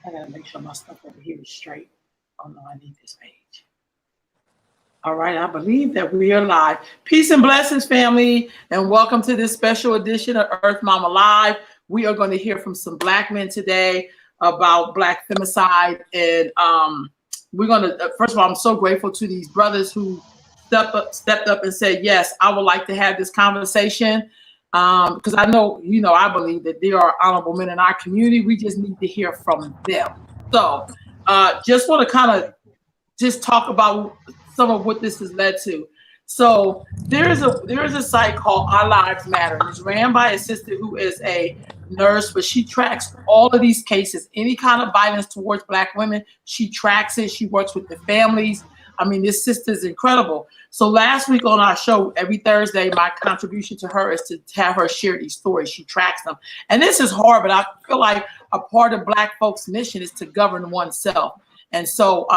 I gotta make sure my stuff over here is straight. Oh no, I need this page. All right, I believe that we are live. Peace and blessings, family, and welcome to this special edition of Earth Mama Live. We are going to hear from some Black men today about Black femicide, and we're going to. First of all, I'm so grateful to these brothers who stepped up, and said, "Yes, I would like to have this conversation." Because I know, I believe that there are honorable men in our community. We just need to hear from them. So, just want to kind of just talk about some of what this has led to. So there is a site called Our Lives Matter, and it's ran by a sister who is a nurse, but she tracks all of these cases, any kind of violence towards Black women. She tracks it. She works with the families. I mean, this sister is incredible. So last week on our show, every Thursday, my contribution to her is to have her share these stories. She tracks them. And this is hard, but I feel like a part of Black folks' mission is to govern oneself. And so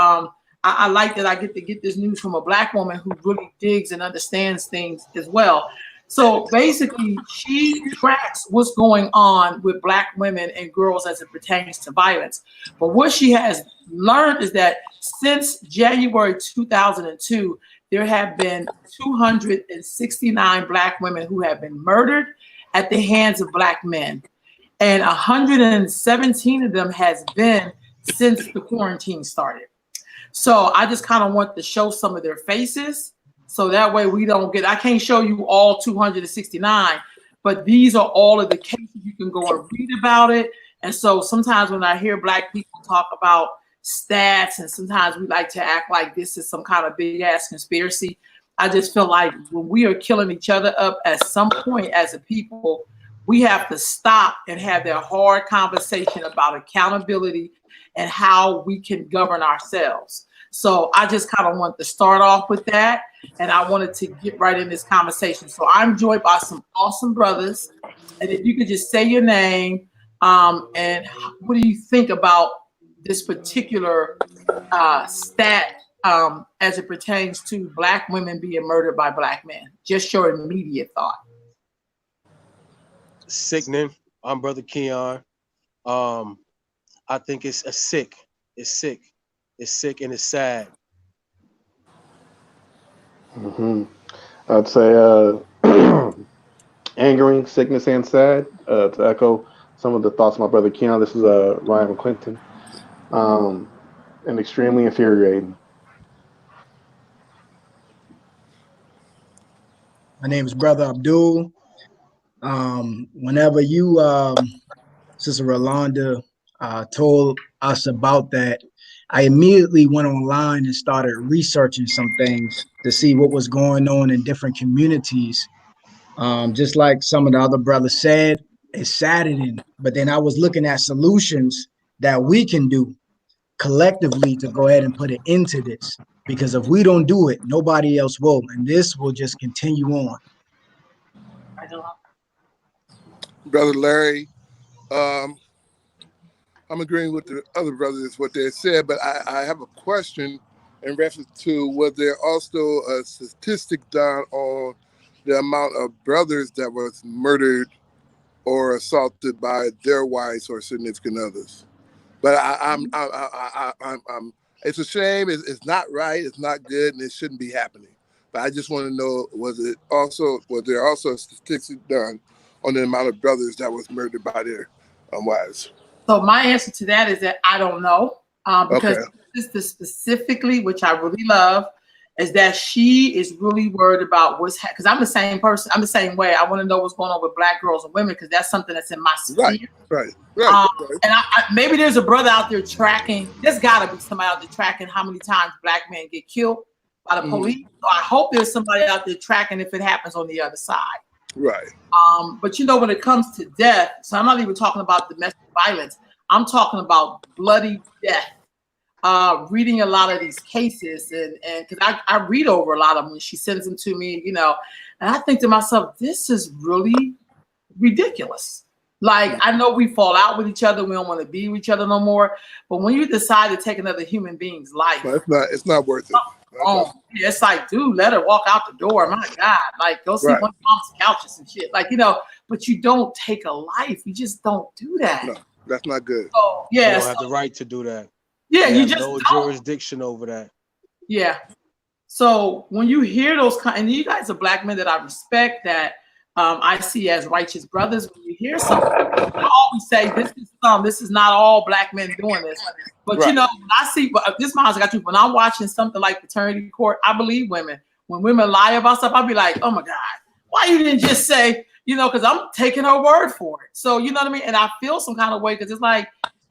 I like that I get to get this news from a Black woman who really digs and understands things as well. So basically, she tracks what's going on with Black women and girls as it pertains to violence. But what she has learned is that since January 2002, there have been 269 Black women who have been murdered at the hands of Black men. And 117 of them has been since the quarantine started. So I just kind of want to show some of their faces. So that way we don't I can't show you all 269, but these are all of the cases. You can go and read about it. And so sometimes when I hear Black people talk about stats, and sometimes we like to act like this is some kind of big ass conspiracy, I just feel like when we are killing each other up at some point as a people, we have to stop and have that hard conversation about accountability and how we can govern ourselves. So I just kind of want to start off with that, and I wanted to get right in this conversation. So I'm joined by some awesome brothers, and if you could just say your name, and what do you think about this particular stat as it pertains to Black women being murdered by Black men? Just your immediate thought. Sickening. I'm Brother Keon. I think it's sick. It's sick. It's sick and it's sad. I'd say angering, sickness, and sad. To echo some of the thoughts of my brother Keon, this is Ryan McClinton. And extremely infuriating. My name is Brother Abdul. Whenever you, Sister Rolanda, told us about that, I immediately went online and started researching some things to see what was going on in different communities. Just like some of the other brothers said, it's saddening, but then I was looking at solutions that we can do collectively to go ahead and put an end to this, because if we don't do it, nobody else will, and this will just continue on. Brother Larry, I'm agreeing with the other brothers what they said, but I have a question in reference to was there also a statistic done on the amount of brothers that was murdered or assaulted by their wives or significant others? But I'm it's a shame. It's not right. It's not good, and it shouldn't be happening. But I just want to know, was there also a statistic done on the amount of brothers that was murdered by their wives? So my answer to that is that I don't know, because sister specifically, which I really love, is that she is really worried about because I'm the same person. I'm the same way. I want to know what's going on with Black girls and women, because that's something that's in my sphere. Right. And maybe there's a brother out there tracking. There's got to be somebody out there tracking how many times Black men get killed by the police. So I hope there's somebody out there tracking if it happens on the other side. Right. But when it comes to death, so I'm not even talking about domestic violence. I'm talking about bloody death. Reading a lot of these cases, and because I read over a lot of them when she sends them to me, and I think to myself, this is really ridiculous. Like, I know we fall out with each other, we don't want to be with each other no more, but when you decide to take another human being's life, it's not worth it. It's like, dude, let her walk out the door. My God, like, go see one of mom's couches and shit. Like, but you don't take a life. You just don't do that. That's not good. So You yeah, don't have the right to do that. yeah, You you have just no don't. jurisdiction over that. Yeah. So when you hear those kind, and you guys are black men that I respect, that I see as righteous brothers. When you hear something, I always say this is not all black men doing this. But Right. when I see, but this mine's got you. When I'm watching something like paternity court, I believe women. When women lie about stuff, I'll be like, oh my God, why you didn't just say, because I'm taking her word for it. So you know what I mean? And I feel some kind of way because it's like,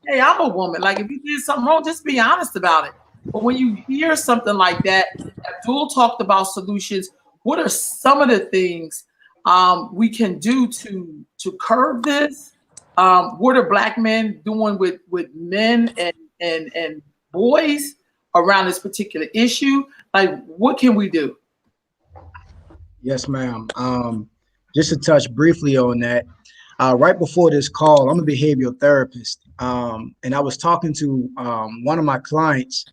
hey, I'm a woman. Like if you did something wrong, just be honest about it. But when you hear something like that, Abdul talked about solutions. What are some of the things we can do to curb this? What are black men doing with men and boys around this particular issue? Like, what can we do? Yes, ma'am. Just to touch briefly on that, right before this call, I'm a behavioral therapist, and I was talking to one of my clients,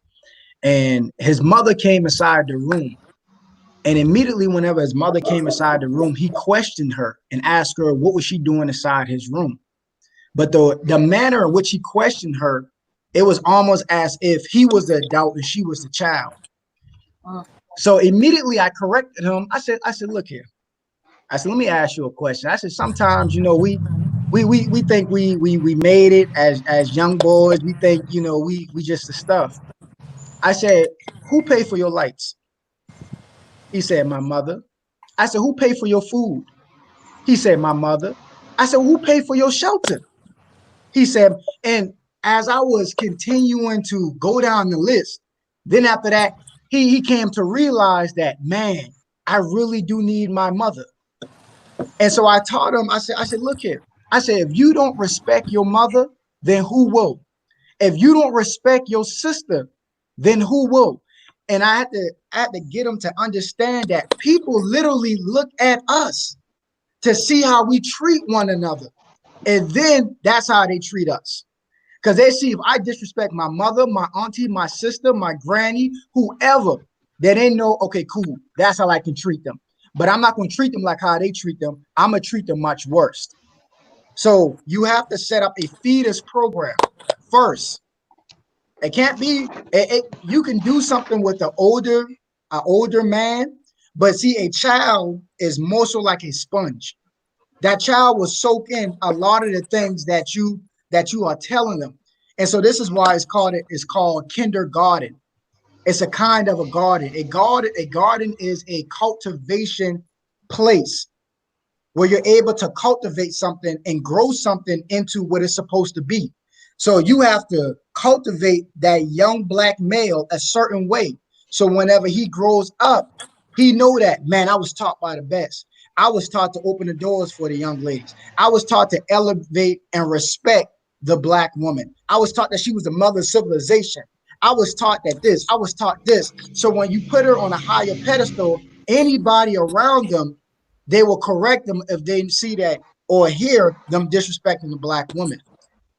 and his mother came inside the room. And immediately, whenever his mother came inside the room, he questioned her and asked her what was she doing inside his room. But the manner in which he questioned her, it was almost as if he was the adult and she was the child. So immediately I corrected him. I said, look here. I said, let me ask you a question. I said, sometimes, we think we made it as young boys. We think, we just the stuff. I said, who paid for your lights? He said, my mother. I said, who paid for your food? He said, my mother. I said, who paid for your shelter? He said, and as I was continuing to go down the list, then after that, he came to realize that, man, I really do need my mother. And so I taught him, I said, look here. I said, if you don't respect your mother, then who will? If you don't respect your sister, then who will? And I had to get him to understand that people literally look at us to see how we treat one another. And then that's how they treat us. Because they see if I disrespect my mother, my auntie, my sister, my granny, whoever, then they know, okay, cool. That's how I can treat them. But I'm not going to treat them like how they treat them. I'm going to treat them much worse. So you have to set up a fetus program first. It can't be, you can do something with an older man, but see, a child is more so like a sponge. That child will soak in a lot of the things that you are telling them. And so this is why it's called kindergarten. It's a kind of a garden. A garden is a cultivation place where you're able to cultivate something and grow something into what it's supposed to be. So you have to cultivate that young black male a certain way. So whenever he grows up, he know that, man, I was taught by the best. I was taught to open the doors for the young ladies. I was taught to elevate and respect the black woman. I was taught that she was the mother of civilization. I was taught that this, I was taught this. So when you put her on a higher pedestal, anybody around them, they will correct them if they see that or hear them disrespecting the black woman.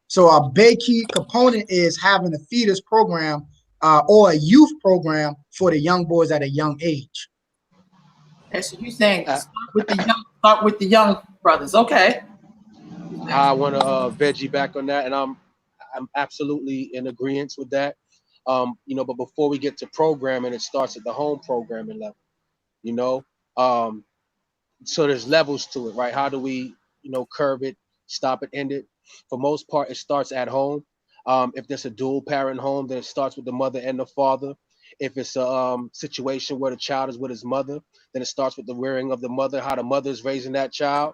So a big key component is having a fetus program or a youth program for the young boys at a young age. Okay, so you're saying start with the young brothers. Okay. I want to veggie back on that, and I'm absolutely in agreement with that. But before we get to programming, it starts at the home programming level. So there's levels to it, right? How do we, curb it, stop it, end it? For most part, it starts at home. If there's a dual parent home, then it starts with the mother and the father. If it's a situation where the child is with his mother, then it starts with the rearing of the mother, how the mother is raising that child.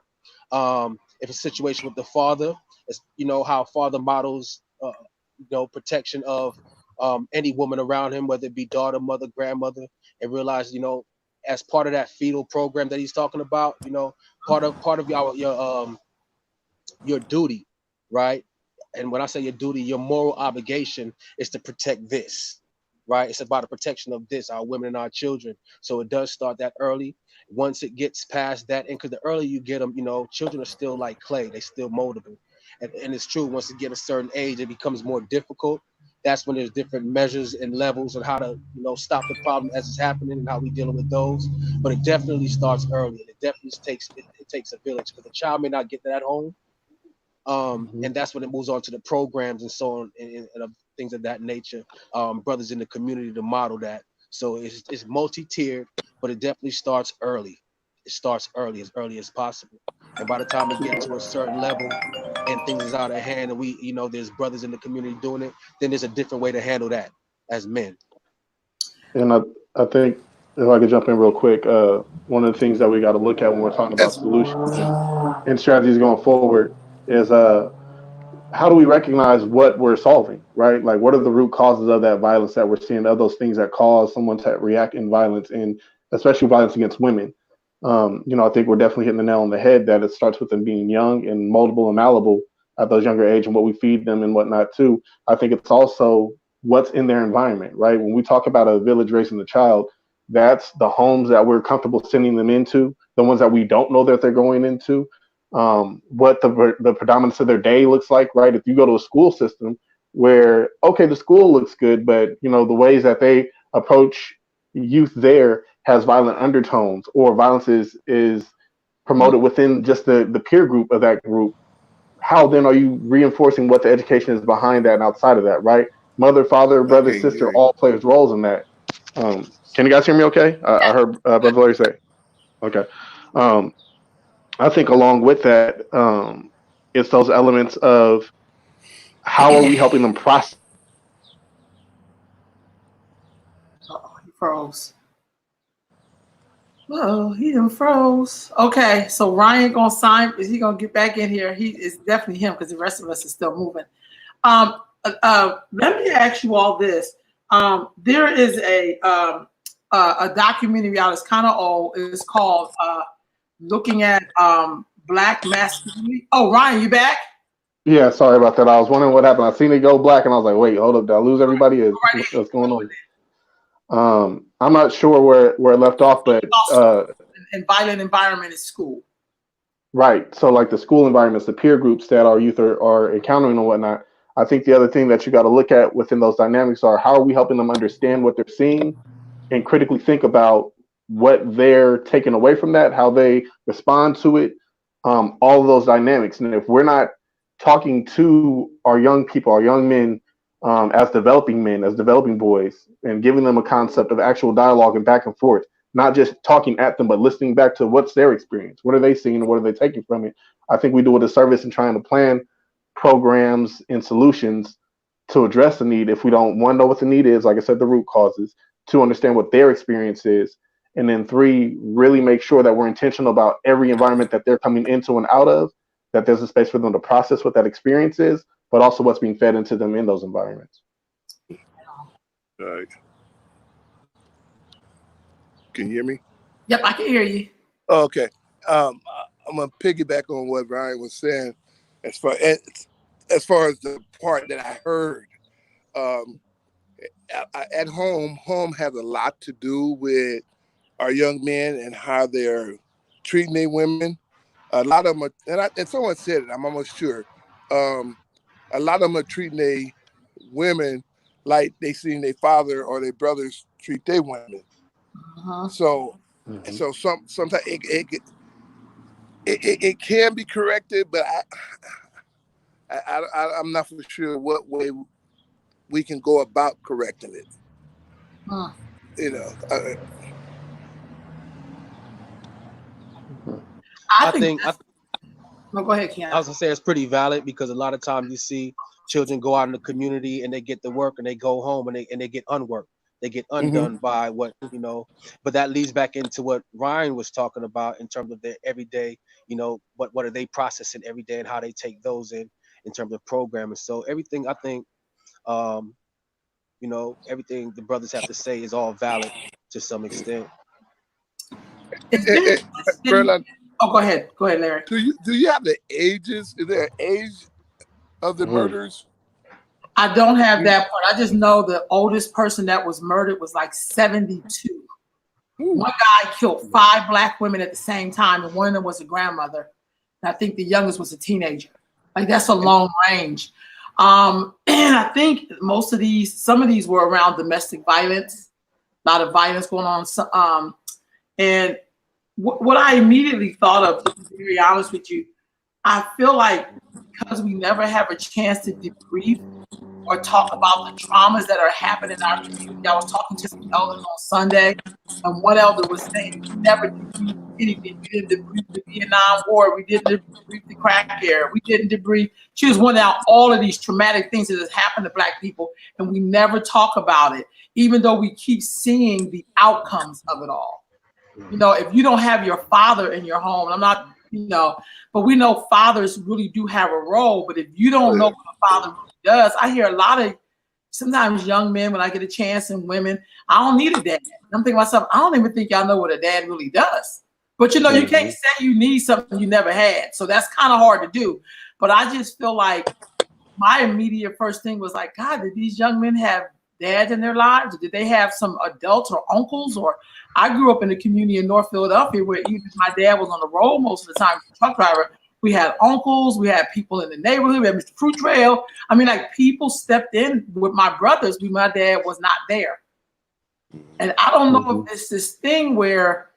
If it's a situation with the father, it's how father models protection of any woman around him, whether it be daughter, mother, grandmother, and realize as part of that fetal program that he's talking about, part of your duty, right? And when I say your duty, your moral obligation is to protect this, right? It's about the protection of this, our women and our children. So it does start that early. Once it gets past that, and because the earlier you get them, children are still like clay, they still moldable. And it's true, once they get a certain age, it becomes more difficult. That's when there's different measures and levels of how to, stop the problem as it's happening and how we dealing with those. But it definitely starts early. And it definitely takes a village, because the child may not get that at home. And that's when it moves on to the programs and so on and things of that nature. Brothers in the community to model that. So it's multi-tiered, but it definitely starts early. It starts early as possible. And by the time it gets to a certain level and things is out of hand and we, there's brothers in the community doing it, then there's a different way to handle that as men. And I think if I could jump in real quick, one of the things that we got to look at when we're talking about solutions and strategies going forward is how do we recognize what we're solving, right? Like, what are the root causes of that violence that we're seeing, of those things that cause someone to react in violence, and especially violence against women? I think we're definitely hitting the nail on the head that it starts with them being young and moldable and malleable at those younger age and what we feed them and whatnot too. I think it's also what's in their environment, right? When we talk about a village raising the child, that's the homes that we're comfortable sending them into, the ones that we don't know that they're going into, what the predominance of their day looks like, right? If you go to a school system where, okay, the school looks good, but the ways that they approach youth there has violent undertones, or violence is promoted within just the peer group of that group, how then are you reinforcing what the education is behind that and outside of that, right? Mother, father, brother, sister, all plays roles in that. Can you guys hear me okay? I heard Brother Larry say. Okay. I think along with that, it's those elements of how are we helping them process. He froze. Oh, he done froze. Okay, so Ryan gonna sign. Is he gonna get back in here? He is definitely him because the rest of us is still moving. Let me ask you all this. There is a documentary out. It's kind of old. It's called "Looking at Black Masculinity." Oh, Ryan, you back? Yeah, sorry about that. I was wondering what happened. I seen it go black, and I was like, "Wait, hold up! Did I lose everybody? What's going on?" I'm not sure where it left off, but and violent environment is school. Right. So like the school environments, the peer groups that our youth are encountering and whatnot. I think the other thing that you got to look at within those dynamics are how are we helping them understand what they're seeing and critically think about what they're taking away from that, how they respond to it, all of those dynamics. And if we're not talking to our young people, our young men, as developing boys, and giving them a concept of actual dialogue and back and forth, not just talking at them, but listening back to what's their experience, what are they seeing, and what are they taking from it. I think we do a disservice in trying to plan programs and solutions to address the need if we don't, one, know what the need is, like I said, the root causes, two, understand what their experience is, and then three, really make sure that we're intentional about every environment that they're coming into and out of, that there's a space for them to process what that experience is, but also what's being fed into them in those environments. Right. Can you hear me? Yep, I can hear you. Okay. I'm gonna piggyback on what Ryan was saying, as far as the part that I heard. At home has a lot to do with our young men and how they're treating their women. A lot of them are, and someone said it, I'm almost sure. A lot of them are treating their women like they seen their father or their brothers treat their women. So sometimes it can be corrected, but I'm not for sure what way we can go about correcting it. I think no, go ahead, Ken. I was gonna say it's pretty valid because a lot of times you see children go out in the community and they get the work and they go home and they get unworked. They get undone by what, but that leads back into what Ryan was talking about in terms of their everyday, what are they processing every day and how they take those in terms of programming. So everything, I think, everything the brothers have to say is all valid to some extent. Oh, go ahead, Larry. Do you have the ages? Is there an age of the murders? I don't have that part. I just know the oldest person that was murdered was like 72. One guy killed 5 Black women at the same time, and one of them was a grandmother. And I think the youngest was a teenager. Like, that's a long range. And I think some of these were around domestic violence, a lot of violence going on. And what I immediately thought of, to be very honest with you, I feel like because we never have a chance to debrief or talk about the traumas that are happening in our community. I was talking to some elders on Sunday, and one elder was saying we never debriefed anything. We didn't debrief the Vietnam War. We didn't debrief the crack era. We didn't debrief. She was pointing out all of these traumatic things that has happened to Black people, and we never talk about it, even though we keep seeing the outcomes of it all. You know, if you don't have your father in your home, I'm not, you know, but we know fathers really do have a role. But if you don't know what a father really does, I hear a lot of sometimes young men when I get a chance and women, I don't need a dad. I'm thinking to myself, I don't even think y'all know what a dad really does. But you know, you can't say you need something you never had. So that's kind of hard to do. But I just feel like my immediate first thing was like, God, did these young men have dads in their lives? Or did they have some adults or uncles? Or I grew up in a community in North Philadelphia where even if my dad was on the road most of the time, truck driver, we had uncles, we had people in the neighborhood, we had Mr. Fruit Trail. I mean, like people stepped in with my brothers when my dad was not there. And I don't know if it's this thing where,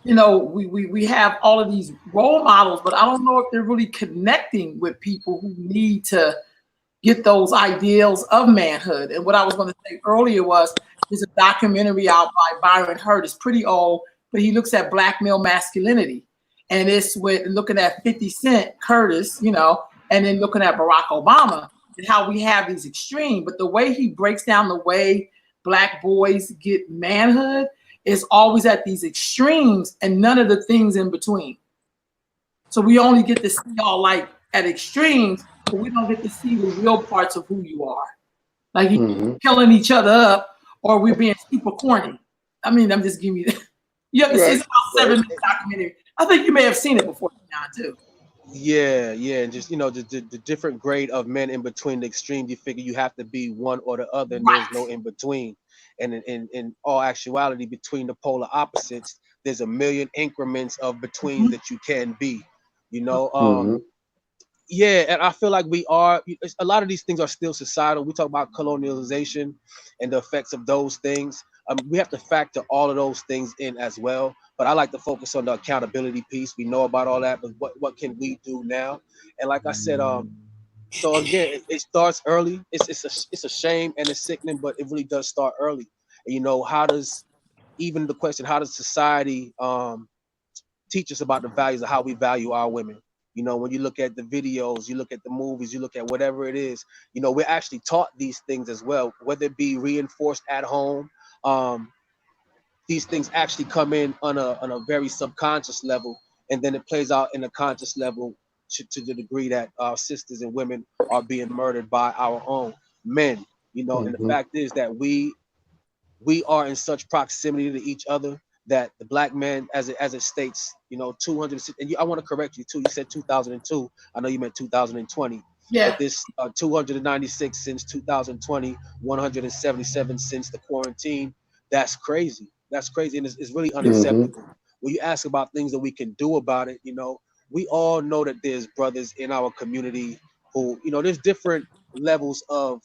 you know, we have all of these role models, but I don't know if they're really connecting with people who need to get those ideals of manhood. And what I was going to say earlier was there's a documentary out by Byron Hurt. It's pretty old, but he looks at Black male masculinity. And it's with looking at 50 Cent, Curtis, you know, and then looking at Barack Obama and how we have these extremes. But the way he breaks down the way Black boys get manhood is always at these extremes and none of the things in between. So we only get to see y'all like at extremes, but we don't get to see the real parts of who you are. Like you killing each other up or we're being super corny. I mean, I'm just giving you that. You have to see it's about 7 minute documentary. I think you may have seen it before now too. Yeah, and just, you know, the different grade of men in between the extreme. You figure you have to be one or the other, and there's no in between. And in all actuality, between the polar opposites, there's a million increments of between that you can be. You know, yeah, and I feel like we are. A lot of these things are still societal. We talk about colonialization and the effects of those things. We have to factor all of those things in as well. But I like to focus on the accountability piece. We know about all that, but what can we do now? And like I said, so again, it starts early. It's a shame and it's sickening, but it really does start early. And, you know, how does even the question, how does society teach us about the values of how we value our women? You know, when you look at the videos, you look at the movies, you look at whatever it is, you know, we're actually taught these things as well, whether it be reinforced at home. These things actually come in on a very subconscious level, and then it plays out in a conscious level to the degree that our sisters and women are being murdered by our own men. You know, and the fact is that we are in such proximity to each other that the Black man, as it states, you know, 200. And I want to correct you too. You said 2002. I know you meant 2020. Yeah. But this 296 since 2020, 177 since the quarantine. That's crazy. That's crazy, and it's really unacceptable. When you ask about things that we can do about it, you know, we all know that there's brothers in our community who, you know, there's different levels of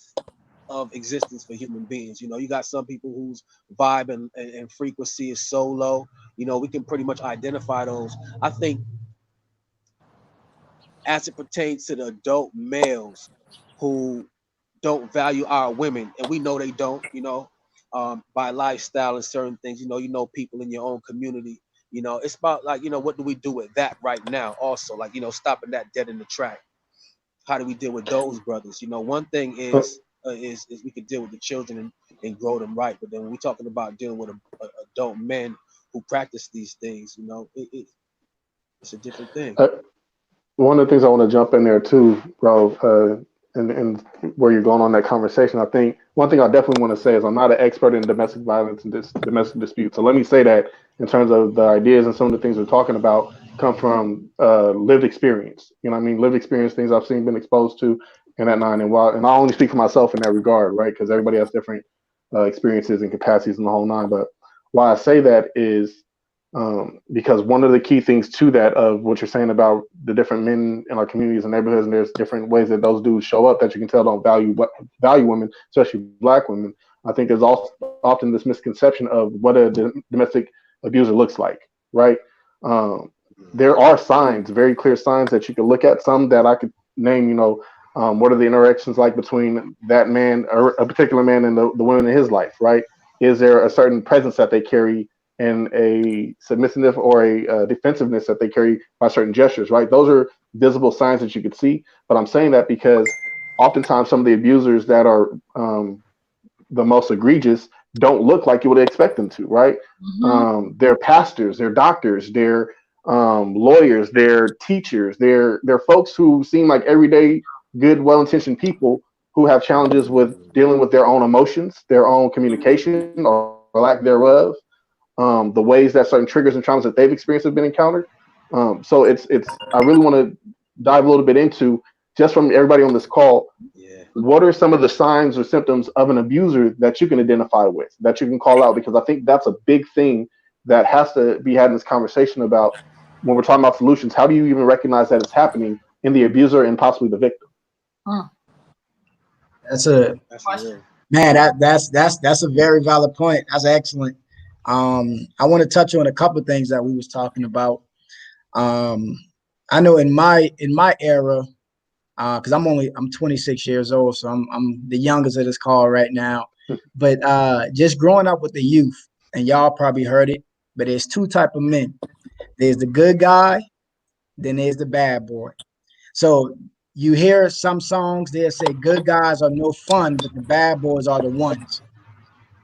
existence for human beings. You know, you got some people whose vibe and frequency is so low. You know, we can pretty much identify those. I think as it pertains to the adult males who don't value our women, and we know they don't, you know, by lifestyle and certain things, you know, people in your own community, you know, it's about like, you know, what do we do with that right now? Also, like, you know, stopping that dead in the track. How do we deal with those brothers? You know, one thing is we can deal with the children and grow them right, but then when we're talking about dealing with adult men who practice these things, you know, it's a different thing. One of the things I want to jump in there too, bro, and where you're going on that conversation, I think one thing I definitely want to say is I'm not an expert in domestic violence and domestic disputes. So let me say that in terms of the ideas and some of the things we're talking about come from lived experience. You know what I mean? Lived experience, things I've seen, been exposed to, and that nine. And I only speak for myself in that regard, right? Because everybody has different experiences and capacities in the whole nine. But why I say that is because one of the key things to that of what you're saying about the different men in our communities and neighborhoods, and there's different ways that those dudes show up that you can tell don't value women, especially Black women. I think there's also often this misconception of what a domestic abuser looks like, right? There are signs, very clear signs that you can look at. Some that name, what are the interactions like between that man or a particular man and the women in his life, right? Is there a certain presence that they carry and a submissiveness or a defensiveness that they carry by certain gestures, right? Those are visible signs that you could see. But I'm saying that because oftentimes some of the abusers that are the most egregious don't look like you would expect them to, right? Mhm. They're pastors, they're doctors, they're lawyers, they're teachers, they're folks who seem like everyday good, well-intentioned people who have challenges with dealing with their own emotions, their own communication or lack thereof, the ways that certain triggers and traumas that they've experienced have been encountered. So it's I really want to dive a little bit into, just from everybody on this call, Yeah. what are some of the signs or symptoms of an abuser that you can identify with, that you can call out? Because I think that's a big thing that has to be had in this conversation about when we're talking about solutions. How do you even recognize that it's happening in the abuser and possibly the victim? That's a That's Question. real. man. That's a very valid point. That's excellent. I want to touch on a couple of things that we was talking about. I know in my era, because I'm 26 years old, so I'm the youngest of this call right now. But just growing up with the youth, and y'all probably heard it, but there's two type of men. There's the good guy, then there's the bad boy. So you hear some songs, they'll say good guys are no fun, but the bad boys are the ones.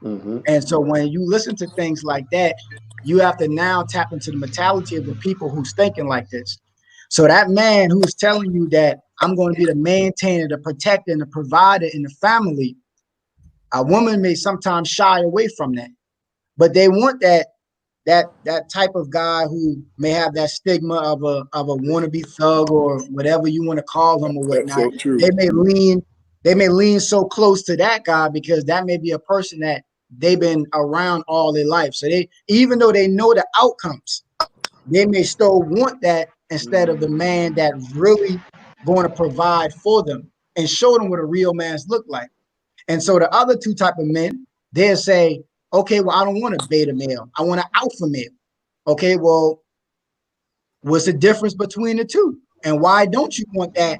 Mm-hmm. And so when you listen to things like that, you have to now tap into the mentality of the people who's thinking like this. So that man who's telling you that I'm going to be the maintainer, the protector, and the provider in the family, a woman may sometimes shy away from that, but they want that type of guy who may have that stigma of a wannabe thug or whatever you want to call him or That's whatnot. so true. They may lean so close to that guy because that may be a person that they've been around all their life. So they, even though they know the outcomes, they may still want that instead of the man that's really going to provide for them and show them what a real man's look like. And so the other two type of men, they'll say, okay, well, I don't want a beta male. I want an alpha male. Okay, well, what's the difference between the two? And why don't you want that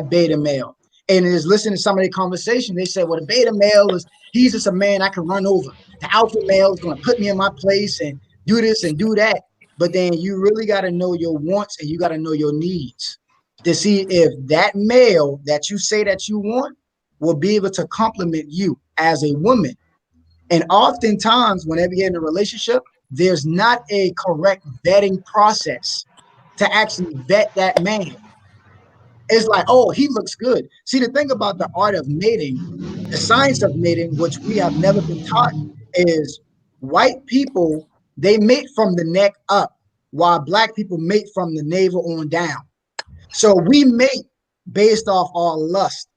beta male? And is listening to some of the conversation, they say, well, the beta male he's just a man I can run over. The alpha male is going to put me in my place and do this and do that. But then you really got to know your wants and you got to know your needs to see if that male that you say that you want will be able to complement you as a woman. And oftentimes, whenever you're in a relationship, there's not a correct vetting process to actually vet that man. It's like, oh, he looks good. See, the thing about the art of mating, the science of mating, which we have never been taught, is white people, they mate from the neck up, while black people mate from the navel on down. So we mate based off our lust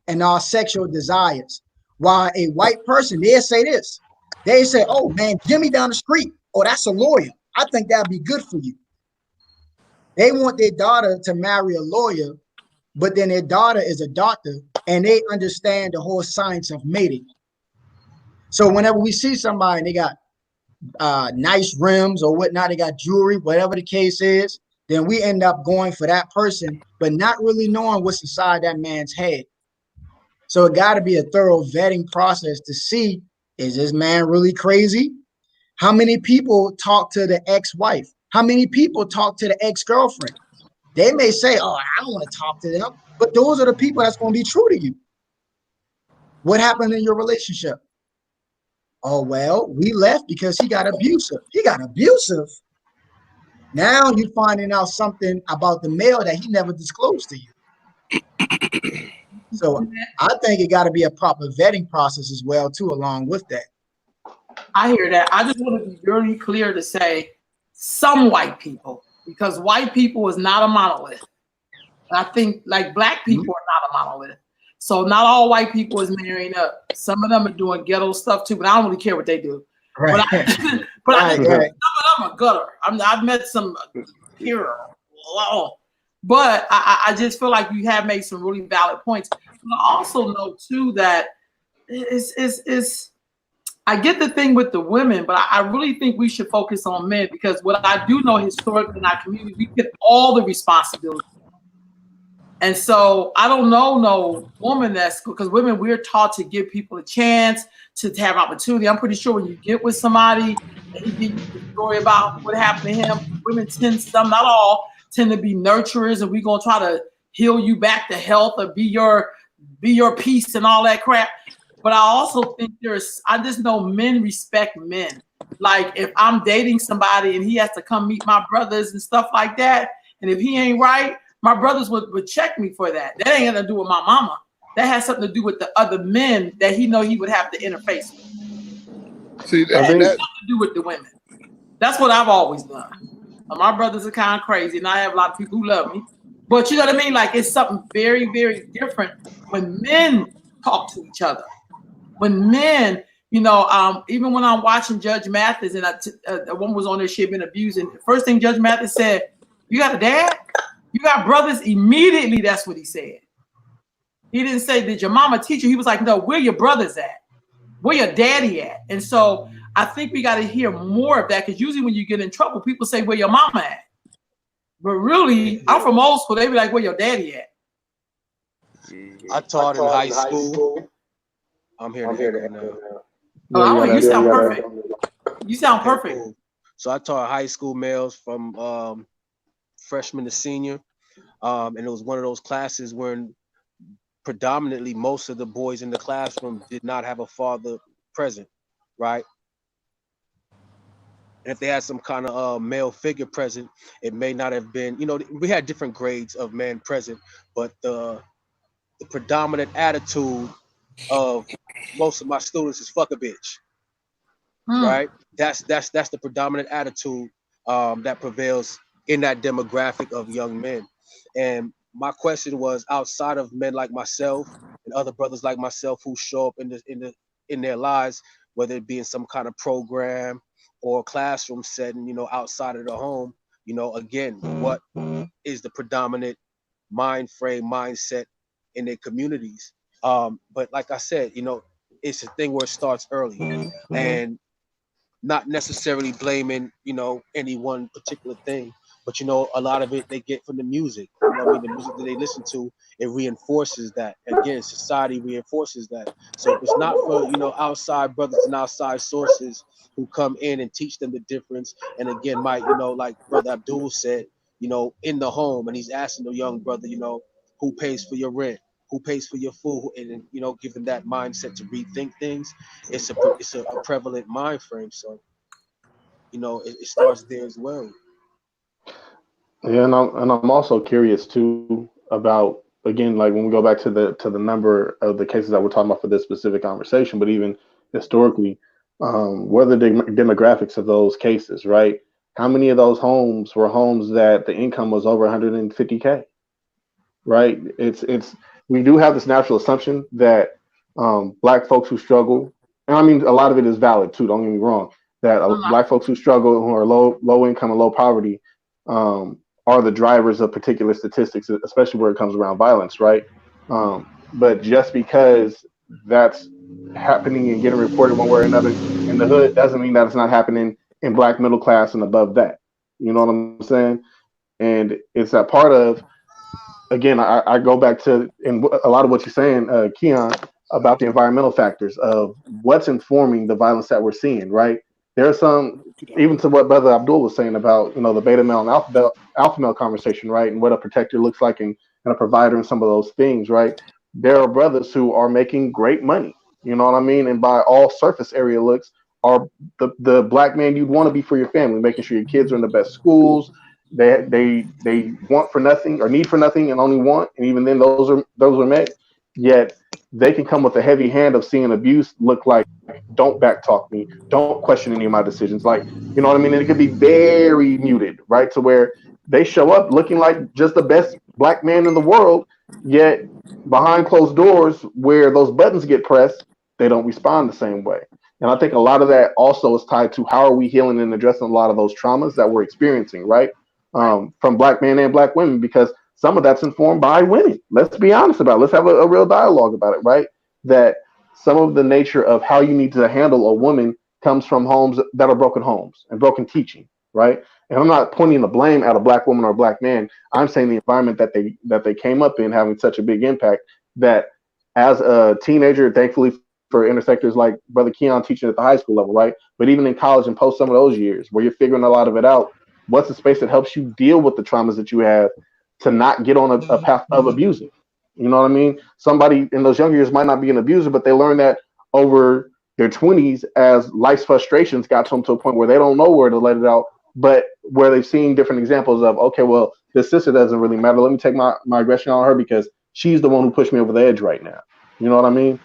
and our sexual desires. While a white person, they say this. They say, oh man, Jimmy down the street. Oh, that's a lawyer. I think that'd be good for you. They want their daughter to marry a lawyer, but then their daughter is a doctor and they understand the whole science of mating. So whenever we see somebody and they got nice rims or whatnot, they got jewelry, whatever the case is, then we end up going for that person, but not really knowing what's inside that man's head. So it got to be a thorough vetting process to see, is this man really crazy? How many people talk to the ex-wife? How many people talk to the ex-girlfriend? They may say, oh, I don't want to talk to them, but those are the people that's going to be true to you. What happened in your relationship? Oh, well, we left because he got abusive. He got abusive? Now you're finding out something about the male that he never disclosed to you. So I think it got to be a proper vetting process as well, too, along with that. I hear that. I just want to be very clear to say some white people, because white people is not a monolith. And I think like black people are not a monolith. So not all white people is marrying up. Some of them are doing ghetto stuff too, but I don't really care what they do. Right. But I Right. some of them are gutter. I've met some hero. But I just feel like you have made some really valid points. But I also know too that it's I get the thing with the women, but I really think we should focus on men, because what I do know historically in our community, we get all the responsibility. And so I don't know no woman that's, because women, we're taught to give people a chance to have opportunity. I'm pretty sure when you get with somebody and he gives you the story about what happened to him, women tend, some, not all, tend to be nurturers, and we're gonna try to heal you back to health or be your peace and all that crap. But I also think I just know men respect men. Like if I'm dating somebody and he has to come meet my brothers and stuff like that, and if he ain't right, my brothers would check me for that. That ain't gonna do with my mama. That has something to do with the other men that he know he would have to interface with. See, That has nothing to do with the women. That's what I've always done. My brothers are kind of crazy, and I have a lot of people who love me. But you know what I mean? Like it's something very, very different when men talk to each other. When men, you know, even when I'm watching Judge Mathis, and a woman was on there, she had been abused, and the first thing Judge Mathis said, "You got a dad? You got brothers?" Immediately, that's what he said. He didn't say, "Did your mama teach you?" He was like, "No, where your brothers at? Where your daddy at?" And so I think we got to hear more of that, because usually when you get in trouble, people say, "Where your mama at?" But really, I'm from old school. They be like, "Where your daddy at?" I taught in high school. I'm here to now. Oh, you sound perfect. You sound perfect. Cool. So I taught high school males from freshman to senior, and it was one of those classes where predominantly most of the boys in the classroom did not have a father present, right? And if they had some kind of male figure present, it may not have been, you know, we had different grades of man present, but the predominant attitude of most of my students is "fuck a bitch," right? That's the predominant attitude that prevails in that demographic of young men. And my question was, outside of men like myself and other brothers like myself who show up in their lives, whether it be in some kind of program or classroom setting, you know, outside of the home, you know, again, what is the predominant mind frame, mindset in their communities? But like I said, you know, it's a thing where it starts early, and not necessarily blaming, you know, any one particular thing, but you know, a lot of it they get from the music. You know what I mean? The music that they listen to, it reinforces that. Again, society reinforces that. So if it's not for, you know, outside brothers and outside sources who come in and teach them the difference, and again, Mike, you know, like Brother Abdul said, you know, in the home, and he's asking the young brother, you know, who pays for your rent, who pays for your food, and you know, give them that mindset to rethink things. It's a prevalent mind frame. So, you know, it starts there as well. Yeah, and I'm also curious too about, again, like when we go back to the number of the cases that we're talking about for this specific conversation, but even historically, what are the demographics of those cases, right? How many of those homes were homes that the income was over 150K, right? It's we do have this natural assumption that black folks who struggle, and I mean a lot of it is valid too. Don't get me wrong. That black folks who struggle, who are low income and low poverty, are the drivers of particular statistics, especially where it comes around violence, right? But just because that's happening and getting reported one way or another in the hood doesn't mean that it's not happening in black middle class and above that. You know what I'm saying? And it's that part of, again, I go back to in a lot of what you're saying, Keon, about the environmental factors of what's informing the violence that we're seeing, right? There are some, even to what Brother Abdul was saying about, you know, the beta male and alpha male conversation, right? And what a protector looks like, and a provider, and some of those things, right? There are brothers who are making great money, you know what I mean? And by all surface area looks, are the black man you'd want to be for your family, making sure your kids are in the best schools. They want for nothing or need for nothing and only want, and even then those are met. Yet they can come with a heavy hand of seeing abuse look like, don't backtalk me, don't question any of my decisions, like, you know what I mean? And it could be very muted, right? To where they show up looking like just the best black man in the world, yet behind closed doors where those buttons get pressed, they don't respond the same way. And I think a lot of that also is tied to how are we healing and addressing a lot of those traumas that we're experiencing, right? From black men and black women, because some of that's informed by women. Let's be honest about it. Let's have a real dialogue about it, right? That some of the nature of how you need to handle a woman comes from homes that are broken homes and broken teaching, right? And I'm not pointing the blame at a black woman or a black man. I'm saying the environment that they came up in having such a big impact that as a teenager, thankfully for intersectors like Brother Keon teaching at the high school level, right? But even in college and post some of those years where you're figuring a lot of it out, what's the space that helps you deal with the traumas that you have to not get on a path of abusing? You know what I mean? Somebody in those younger years might not be an abuser, but they learn that over their 20s as life's frustrations got them to a point where they don't know where to let it out, but where they've seen different examples of, okay, well, this sister doesn't really matter. Let me take my aggression on her because she's the one who pushed me over the edge right now. You know what I mean?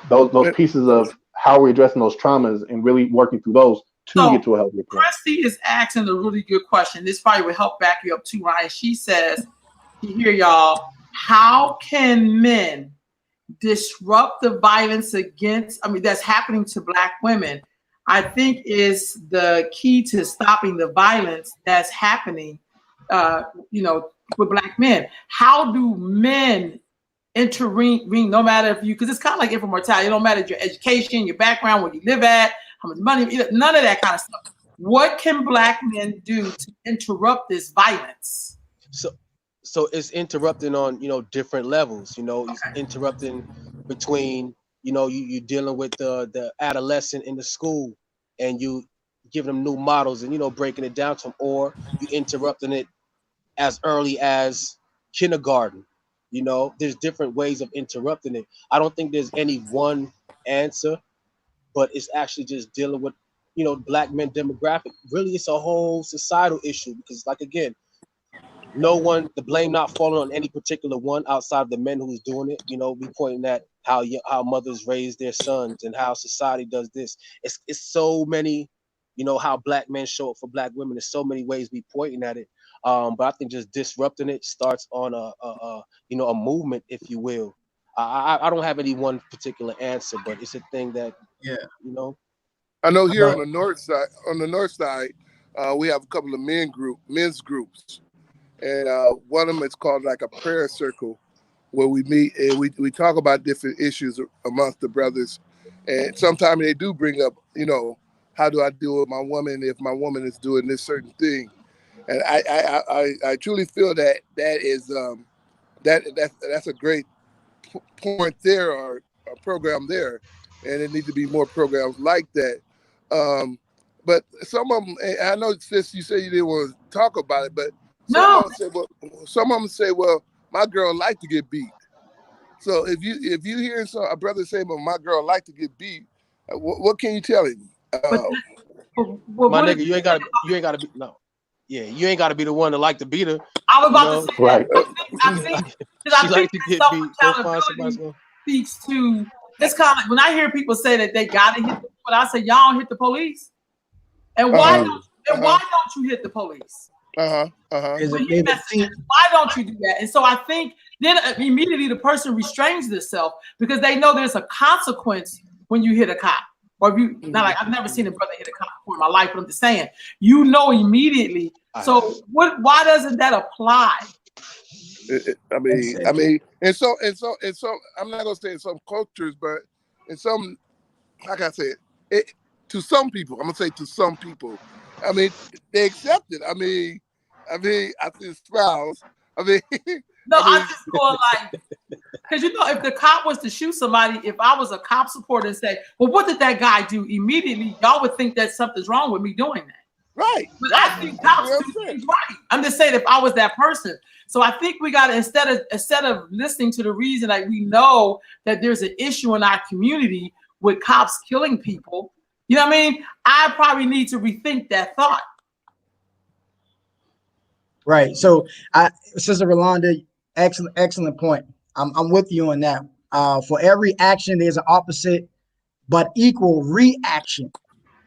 Those pieces of how we're addressing those traumas and really working through those to get to a healthier point. Christy is asking a really good question. This probably will help back you up too, Ryan. She says, here y'all, how can men disrupt the violence that's happening to Black women? I think is the key to stopping the violence that's happening, with Black men. How do men intervene, no matter if you, because it's kind of like infant mortality. It don't matter your education, your background, where you live at, how much money, none of that kind of stuff. What can Black men do to interrupt this violence? So it's interrupting on, different levels, it's interrupting between, you dealing with the adolescent in the school and you giving them new models and, breaking it down to them, or you interrupting it as early as kindergarten. There's different ways of interrupting it. I don't think there's any one answer, but it's actually just dealing with, Black men demographic. Really, it's a whole societal issue because, like, again, the blame not falling on any particular one outside of the men who's doing it. We pointing at how mothers raise their sons and how society does this. It's so many, how Black men show up for Black women. There's so many ways we pointing at it. But I think just disrupting it starts on a movement, if you will. I don't have any one particular answer, but it's a thing that, I know here on the north side, we have a couple of men's groups. And one of them is called like a prayer circle where we meet and we talk about different issues amongst the brothers. And sometimes they do bring up, how do I deal with my woman if my woman is doing this certain thing? And I truly feel that is that's a great point there, or a program there, and it needs to be more programs like that. But some of them, I know, sis, you say you didn't want to talk about it, but some of them say, well, my girl like to get beat. So if you hear a brother say, well, my girl like to get beat, what can you tell him? My nigga, you ain't gotta be no. Yeah, you ain't gotta be the one to like to beat her. I was about to say, right? I think she like to get beat. Accountability speaks to. It's kind of like when I hear people say that they gotta hit the police, I say y'all don't hit the police, and why don't you hit the police? Why don't you do that? And so I think then immediately the person restrains themselves because they know there's a consequence when you hit a cop. Or if you not like I've never seen a brother hit a cop before in my life, but I'm just saying, immediately. So why doesn't that apply? I mean, and so I'm not gonna say in some cultures, but in some, like I said, to some people, I'm gonna say to some people, I mean, they accept it. I mean, I see smiles. I'm just going like, because if the cop was to shoot somebody, if I was a cop supporter and say, well, what did that guy do? Immediately, y'all would think that something's wrong with me doing that. Right. But I think cops do things right. I'm just saying if I was that person. So I think we got to, instead of listening to the reason, like we know that there's an issue in our community with cops killing people, you know what I mean? I probably need to rethink that thought. Right. So, Sister Rolanda, excellent point. I'm with you on that. For every action, there's an opposite but equal reaction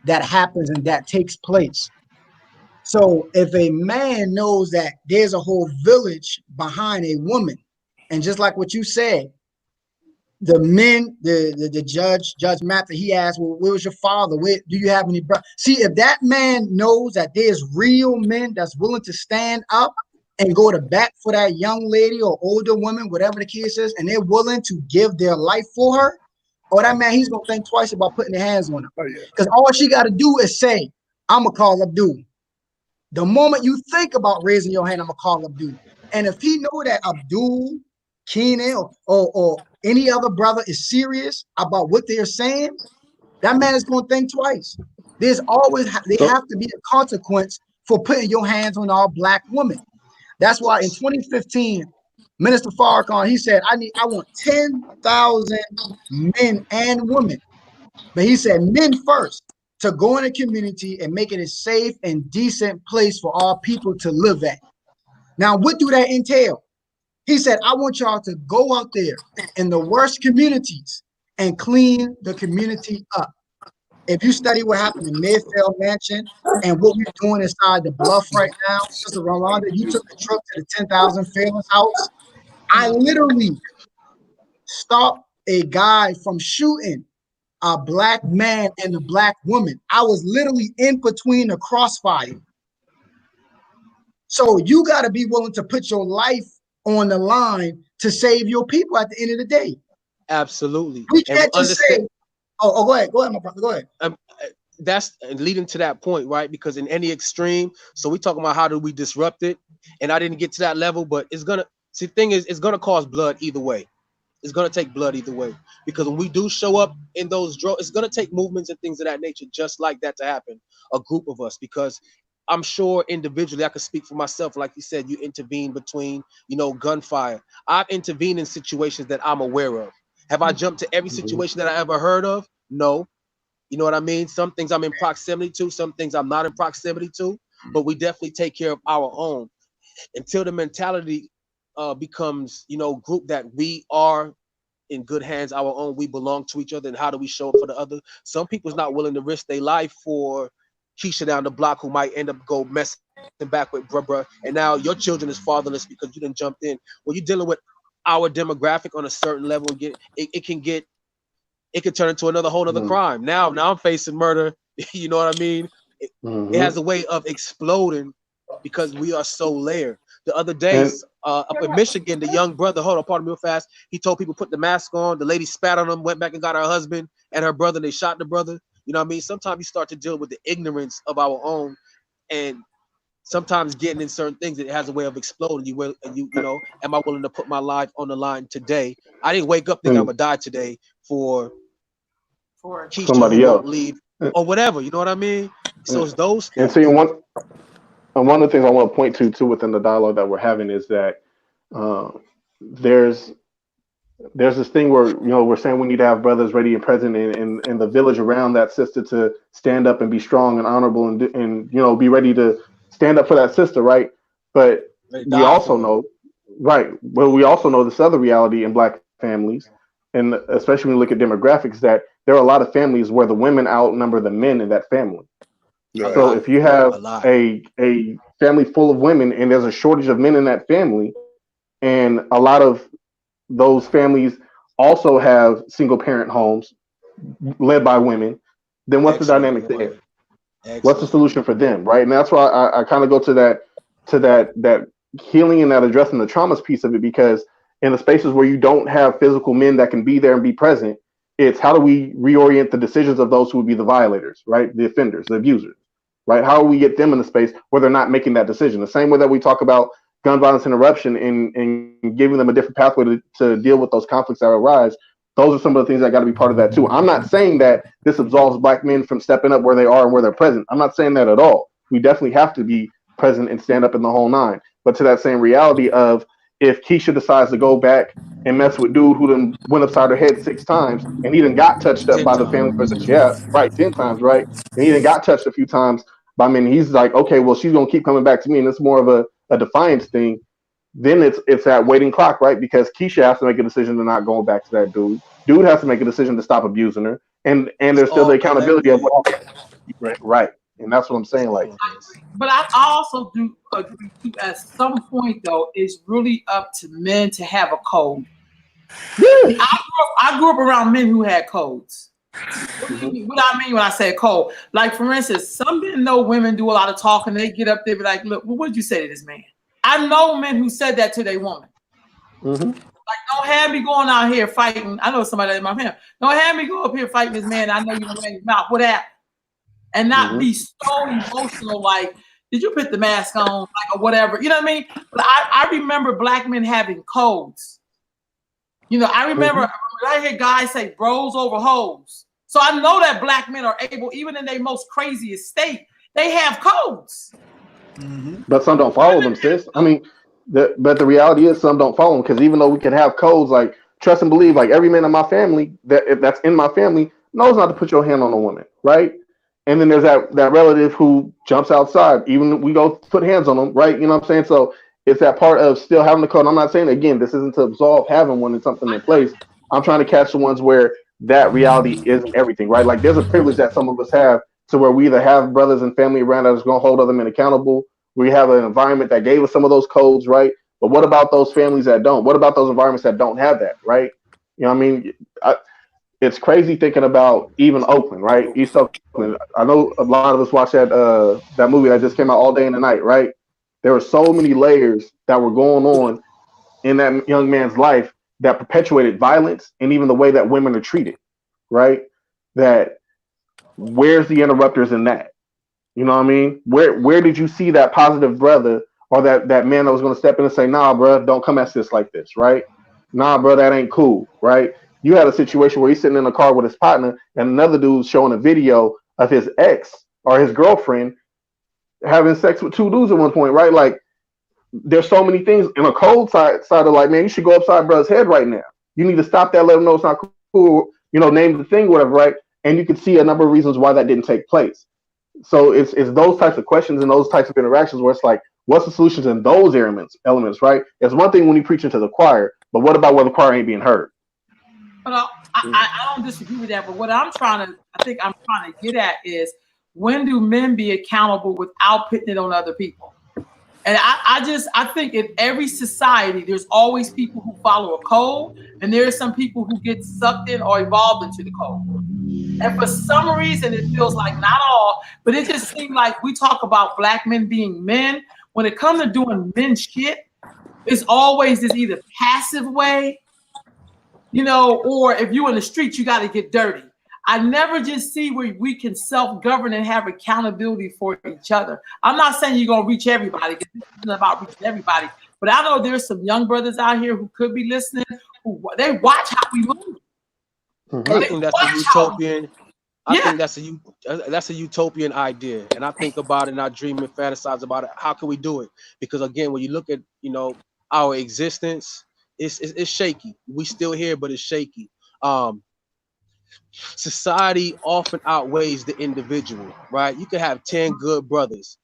that happens and that takes place. So if a man knows that there's a whole village behind a woman, and just like what you said, the men, the Judge Matthew, he asked, well, where was your father? Where do you have any brother? See, if that man knows that there's real men that's willing to stand up and go to bat for that young lady or older woman, whatever the case is, and they're willing to give their life for her, or that man, he's gonna think twice about putting their hands on her. Because all she got to do is say, I'm gonna call Abdul. The moment you think about raising your hand, I'm gonna call Abdul. And if he know that Abdul, Keenan, or any other brother is serious about what they're saying, that man is gonna think twice. There's always there have to be a consequence for putting your hands on all black women. That's why in 2015, Minister Farrakhan, he said, I want 10,000 men and women. But he said men first, to go in a community and make it a safe and decent place for all people to live at. Now, what do that entail? He said, I want y'all to go out there in the worst communities and clean the community up. If you study what happened in Mayfield Mansion and what we're doing inside the Bluff right now, Sister Rolanda, you took a trip to the 10,000 Fairlands house. I literally stopped a guy from shooting a black man and a black woman. I was literally in between the crossfire. So you got to be willing to put your life on the line to save your people at the end of the day. Absolutely. We can't just say, oh, go ahead, my brother, go ahead. That's leading to that point, right? Because in any extreme, so we talking about how do we disrupt it, and I didn't get to that level, but it's gonna see. The thing is, it's gonna cause blood either way. It's gonna take blood either way, because when we do show up in those droves, it's gonna take movements and things of that nature, just like that, to happen. A group of us, because I'm sure individually, I could speak for myself. Like you said, you intervene between, gunfire. I've intervened in situations that I'm aware of. Have I jumped to every situation that I ever heard of? No. You know what I mean? Some things I'm in proximity to, some things I'm not in proximity to, but we definitely take care of our own until the mentality becomes, group that we are in good hands, our own, we belong to each other. And how do we show up for the other? Some people's not willing to risk their life for Keisha down the block who might end up go messing back with bruh. And now your children is fatherless because you didn't jump in. When you're dealing with our demographic on a certain level, it could turn into another whole other crime. Now I'm facing murder. You know what I mean? It has a way of exploding because we are so layered. The other day, up in Michigan, the young brother, hold on, pardon me real fast. He told people put the mask on. The lady spat on him, went back and got her husband and her brother. They shot the brother. You know what I mean? Sometimes you start to deal with the ignorance of our own, and sometimes getting in certain things, it has a way of exploding. Am I willing to put my life on the line today? I didn't wake up thinking I'm gonna die today for Keisha somebody else leave or whatever. You know what I mean? So it's those things. And see, one of the things I want to point to too within the dialogue that we're having is that there's this thing where we're saying we need to have brothers ready and present in the village around that sister to stand up and be strong and honorable and be ready to stand up for that sister, right? But we also know, right? Well, we also know this other reality in Black families, and especially when you look at demographics, that there are a lot of families where the women outnumber the men in that family. So if you have a family full of women and there's a shortage of men in that family, and a lot of those families also have single parent homes led by women, then what's the dynamic there? What's the solution for them, right? And that's why I kind of go to that healing and that addressing the traumas piece of it, because in the spaces where you don't have physical men that can be there and be present, it's how do we reorient the decisions of those who would be the violators, right? The offenders, the abusers, right? How do we get them in the space where they're not making that decision? The same way that we talk about gun violence interruption and giving them a different pathway to deal with those conflicts that arise. Those are some of the things that got to be part of that too. I'm not saying that this absolves Black men from stepping up where they are and where they're present. I'm not saying that at all. We definitely have to be present and stand up in the whole nine. But to that same reality of, if Keisha decides to go back and mess with dude who done went upside her head 6 times and he done got touched up by the family person, 10 times, right? And he done got touched a few times by men. He's like, okay, well, she's gonna keep coming back to me, and it's more of a defiance thing. Then it's that waiting clock, right? Because Keisha has to make a decision to not going back to that dude. Dude has to make a decision to stop abusing her, and there's still the accountability of what, right? And that's what I'm saying. Like, but I also do agree too. At some point, though, it's really up to men to have a code. Yeah. I grew up around men who had codes. What I mean when I say code, like for instance, some men know women do a lot of talking. They get up there, be like, "Look, what did you say to this man?" I know men who said that to their woman. Like, don't have me going out here fighting. I know somebody in my family. Don't have me go up here fighting this man. I know you don't have his mouth. What happened? and not be so emotional like, did you put the mask on, like, or whatever, you know what I mean? But I remember black men having codes. You know, I remember when I hear guys say bros over hoes. So I know that black men are able, even in their most craziest state, they have codes. But some don't follow them, sis. I mean, but the reality is some don't follow them, because even though we can have codes like trust and believe, like every man in my family that's in my family knows not to put your hand on a woman, right? And then there's that relative who jumps outside, even we go put hands on them, right? You know what I'm saying? So it's that part of still having the code. I'm not saying, again, this isn't to absolve having one and something in place. I'm trying to catch the ones where that reality isn't everything, right? Like there's a privilege that some of us have to where we either have brothers and family around that is going to hold other men accountable. We have an environment that gave us some of those codes, right? But what about those families that don't? What about those environments that don't have that, right? You know what I mean? It's crazy thinking about even Oakland, right? East Oakland. I know a lot of us watched that movie that just came out, All Day and the Night, right? There were so many layers that were going on in that young man's life that perpetuated violence and even the way that women are treated, right? That where's the interrupters in that? You know what I mean? Where did you see that positive brother or that man that was going to step in and say, nah, bro, don't come at this like this, right? Nah, bro, that ain't cool, right? You had a situation where he's sitting in a car with his partner and another dude's showing a video of his ex or his girlfriend having sex with two dudes at one point, right? Like, there's so many things in a cold side of like, man, you should go upside brother's head right now. You need to stop that, let him know it's not cool, you know, name the thing, whatever, right? And you can see a number of reasons why that didn't take place. So it's those types of questions and those types of interactions where it's like, what's the solutions in those elements, right? It's one thing when you preach into the choir, but what about where the choir ain't being heard? But I don't disagree with that. But what I'm trying to get at is, when do men be accountable without putting it on other people? And I think in every society, there's always people who follow a code, and there's some people who get sucked in or evolved into the code. And for some reason, it feels like not all, but it just seems like we talk about black men being men. When it comes to doing men shit, it's always this either passive way, you know, or if you're in the streets, you got to get dirty. I never just see where we can self-govern and have accountability for each other. I'm not saying you're going to reach everybody, because this isn't about reaching everybody. But I know there's some young brothers out here who could be listening, who they watch how we move. I think that's a utopian. I think that's a utopian idea, and I think about it and I dream and fantasize about it. How can we do it? Because again, when you look at, you know, our existence, it's shaky. We still here, but it's shaky. Society often outweighs the individual, right? You could have 10 good brothers,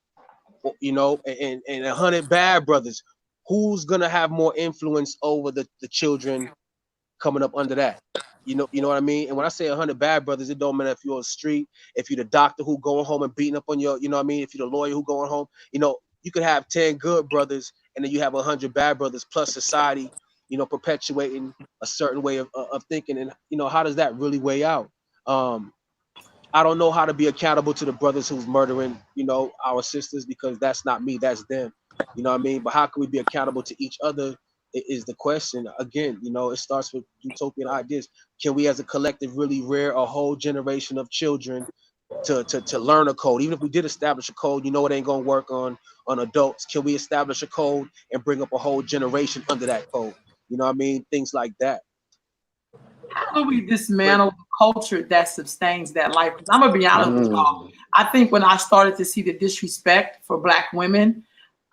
you know, and 100 bad brothers. Who's gonna have more influence over the children coming up under that? You know what I mean? And when I say 100 bad brothers, it don't matter if you're on the street, if you're the doctor who going home and beating up on your, you know what I mean? If you're the lawyer who going home, you know, you could have 10 good brothers and then you have 100 bad brothers, plus society, you know, perpetuating a certain way of thinking. And, you know, how does that really weigh out? I don't know how to be accountable to the brothers who's murdering, you know, our sisters, because that's not me, that's them. You know what I mean? But how can we be accountable to each other is the question. Again, you know, it starts with utopian ideas. Can we as a collective really rear a whole generation of children to learn a code? Even if we did establish a code, you know, it ain't gonna work on adults. Can we establish a code and bring up a whole generation under that code? You know what I mean? Things like that. How do we dismantle the culture that sustains that life? Because I'm gonna be honest with y'all. I think when I started to see the disrespect for black women,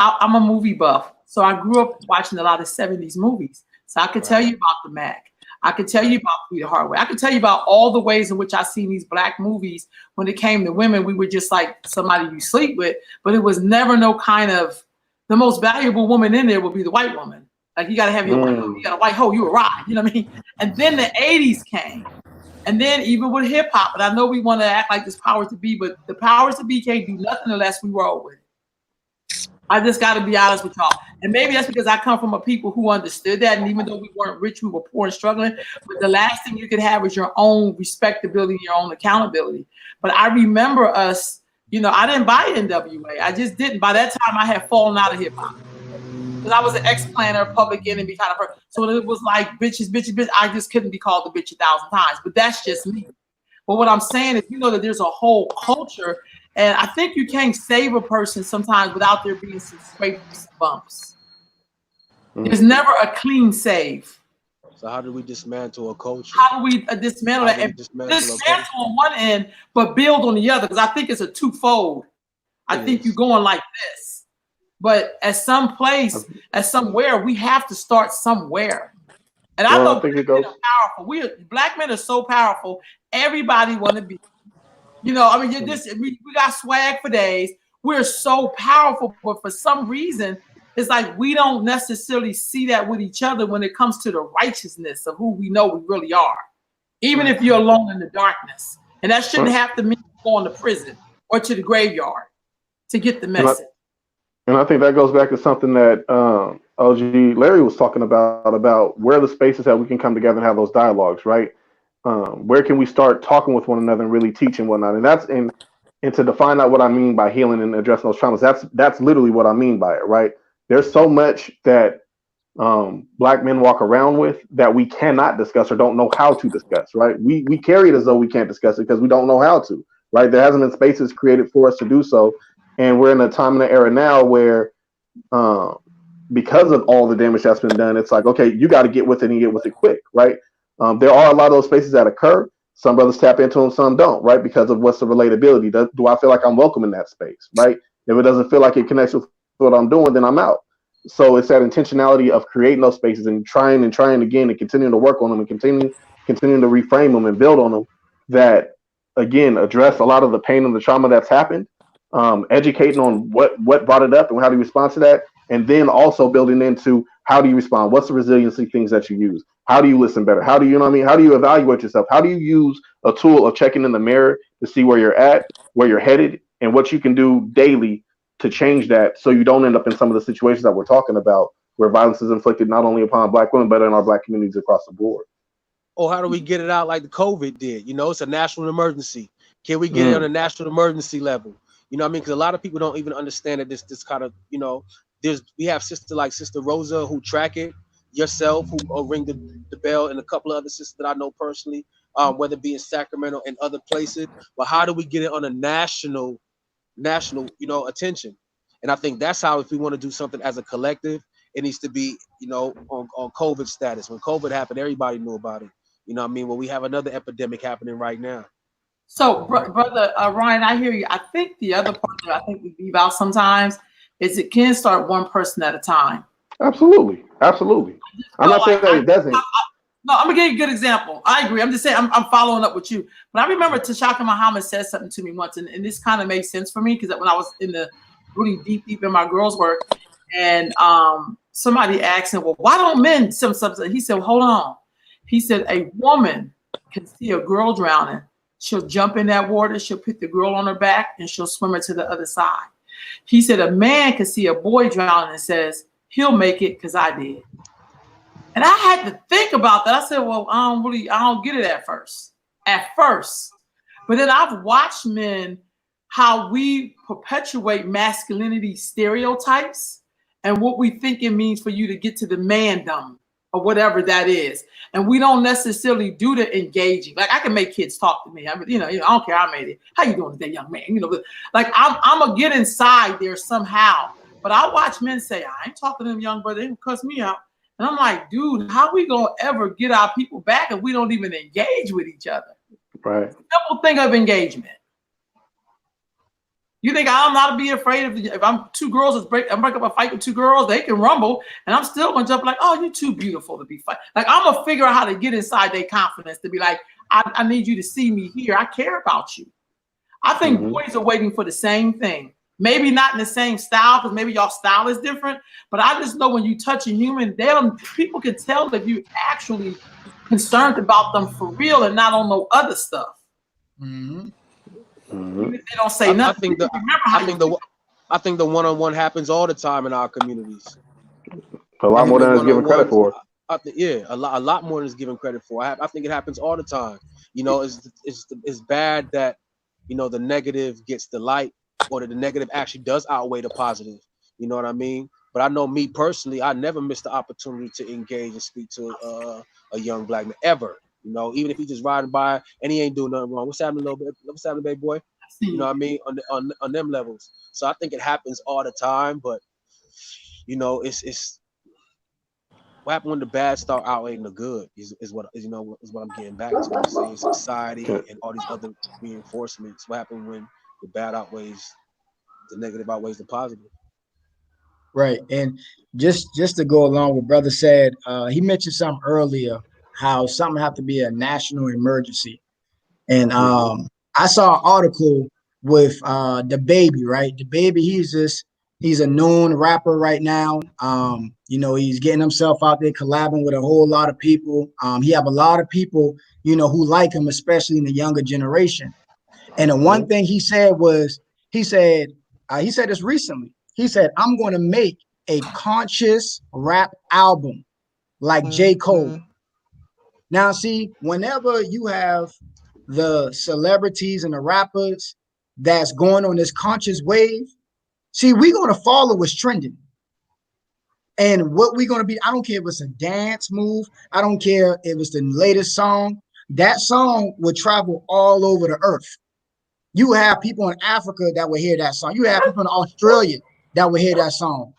I'm a movie buff. So I grew up watching a lot of 70s movies. So I could tell you about the Mac. I could tell you about Peter Hardaway. I could tell you about all the ways in which I seen these black movies. When it came to women, we were just like somebody you sleep with, but it was never no kind of, the most valuable woman in there would be the white woman. Like, you got to have your white hoe. You got a white hoe, you a ride. You know what I mean? And then the 80s came. And then even with hip hop, and I know we want to act like this powers to be, but the powers to be can't do nothing unless we roll with it. I just got to be honest with y'all. And maybe that's because I come from a people who understood that. And even though we weren't rich, we were poor and struggling. But the last thing you could have is your own respectability, your own accountability. But I remember us, you know, I didn't buy NWA. I just didn't. By that time, I had fallen out of hip hop. Because I was an ex-planner, public enemy kind of person. So it was like bitches, I just couldn't be called a bitch 1,000 times. But that's just me. But what I'm saying is, that there's a whole culture, and I think you can't save a person sometimes without there being some scrapes, bumps. There's never a clean save. So how do we dismantle a culture? How do we dismantle that? And dismantle on one end, but build on the other? Because I think it's a twofold. I think you're going like this. But at some place, at somewhere, we have to start somewhere. And I know black men are powerful. Black men are so powerful. Everybody want to be. We got swag for days. We're so powerful, but for some reason, it's like we don't necessarily see that with each other when it comes to the righteousness of who we know we really are. Even if you're alone in the darkness. And that shouldn't have to mean going to prison or to the graveyard to get the message. And I think that goes back to something that OG Larry was talking about where the spaces that we can come together and have those dialogues, right? Where can we start talking with one another and really teaching whatnot? And that's and to define out what I mean by healing and addressing those traumas, that's literally what I mean by it, right? There's so much that black men walk around with that we cannot discuss or don't know how to discuss, right? We carry it as though we can't discuss it because we don't know how to, right? There hasn't been spaces created for us to do so. And we're in a time in the era now where because of all the damage that's been done, it's like, okay, you got to get with it and get with it quick, right? There are a lot of those spaces that occur. Some brothers tap into them, some don't, right? Because of what's the relatability. Do I feel like I'm welcome in that space, right? If it doesn't feel like it connects with what I'm doing, then I'm out. So it's that intentionality of creating those spaces and trying again and continuing to work on them and continuing to reframe them and build on them that, again, address a lot of the pain and the trauma that's happened, educating on what brought it up and how do you respond to that, and then also building into how do you respond? What's the resiliency things that you use? How do you listen better? How do you know what I mean? How do you evaluate yourself? How do you use a tool of checking in the mirror to see where you're at, where you're headed, and what you can do daily to change that so you don't end up in some of the situations that we're talking about where violence is inflicted not only upon black women, but in our black communities across the board. Or how do we get it out like the COVID did? It's a national emergency. Can we get it on a national emergency level? You know what I mean? Because a lot of people don't even understand that this kind of, we have Sister Rosa who track it, yourself who ring the bell, and a couple of other sisters that I know personally, whether it be in Sacramento and other places. But how do we get it on a national, attention? And I think that's how, if we want to do something as a collective, it needs to be, on COVID status. When COVID happened, everybody knew about it. You know what I mean? Well, we have another epidemic happening right now. So, brother Ryan, I hear you. I think the other part that I think we leave out sometimes is it can start one person at a time. Absolutely. I'm not saying that it doesn't. No, I'm gonna give you a good example. I agree. I'm just saying I'm following up with you. But I remember Tashaka Muhammad said something to me once, and this kind of made sense for me because when I was in the really deep in my girls' work, and somebody asked him, "Well, why don't men?" Something. He said, well, "Hold on." He said, "A woman can see a girl drowning. She'll jump in that water. She'll put the girl on her back, and she'll swim her to the other side." He said, "A man can see a boy drowning and says he'll make it because I did." And I had to think about that. I said, well, I don't get it at first. But then I've watched men, how we perpetuate masculinity stereotypes and what we think it means for you to get to the mandom or whatever that is. And we don't necessarily do the engaging. Like I can make kids talk to me. I mean, I don't care. I made it. How you doing today, young man? But like I'm gonna get inside there somehow. But I watch men say, I ain't talking to them young brother. They can cuss me out. And I'm like, dude, how we gonna ever get our people back if we don't even engage with each other? Right. Simple thing of engagement. You think I'm not be afraid if I'm two girls, I break up a fight with two girls, they can rumble, and I'm still gonna jump like, oh, you're too beautiful to be fight. Like I'm gonna figure out how to get inside their confidence to be like, I need you to see me here. I care about you. I think boys are waiting for the same thing. Maybe not in the same style, because maybe y'all style is different. But I just know when you touch a human, people can tell that you're actually concerned about them for real and not on no other stuff. Even if they don't say nothing. I think the one-on-one happens all the time in our communities. A lot more than is given credit for. A lot more than is given credit for. I think it happens all the time. It's bad that the negative gets the light, or that the negative actually does outweigh the positive. You know what I mean? But I know me personally, I never missed the opportunity to engage and speak to a young black man ever. You know, even if he's just riding by and he ain't doing nothing wrong. What's happening, little bit? What's happening, baby boy? You know what I mean? On them levels. So I think it happens all the time, but you know, it's what happened when the bad start outweighing the good is what I'm getting back to. I'm saying society and all these other reinforcements. What happened when the bad outweighs the negative outweighs the positive? Right. And just to go along with brother said, he mentioned something earlier, how something have to be a national emergency. And I saw an article with the baby, right? The baby, he's a known rapper right now. You know, he's getting himself out there collabing with a whole lot of people. He have a lot of people, you know, who like him, especially in the younger generation. And the one thing he said was, he said this recently. He said, I'm going to make a conscious rap album like J. Cole. Now, see, whenever you have the celebrities and the rappers that's going on this conscious wave, see, we're going to follow what's trending. And what we're going to be, I don't care if it's a dance move. I don't care if it's the latest song. That song will travel all over the earth. You have people in Africa that will hear that song. You have people in Australia that will hear that song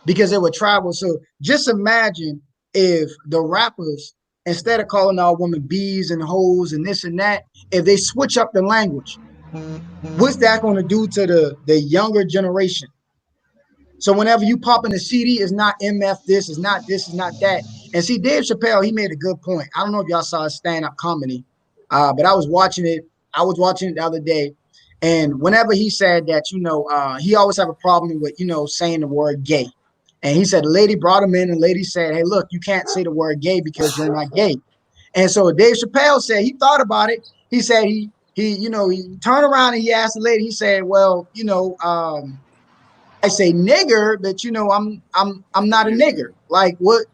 because it would travel. So just imagine if the rappers, instead of calling all women bees and hoes and this and that, if they switch up the language, what's that going to do to the younger generation? So whenever you pop in a CD, it's not MF this, it's not this, it's not that. And see, Dave Chappelle, he made a good point. I don't know if y'all saw his stand-up comedy, but I was watching it the other day. And whenever he said that, you know, he always have a problem with, you know, saying the word gay. And he said, the lady brought him in and the lady said, hey, look, you can't say the word gay because you're not gay. And so Dave Chappelle said, he thought about it. He said, he turned around and he asked the lady, he said, well, you know, I say nigger, but you know, I'm not a nigger. Like what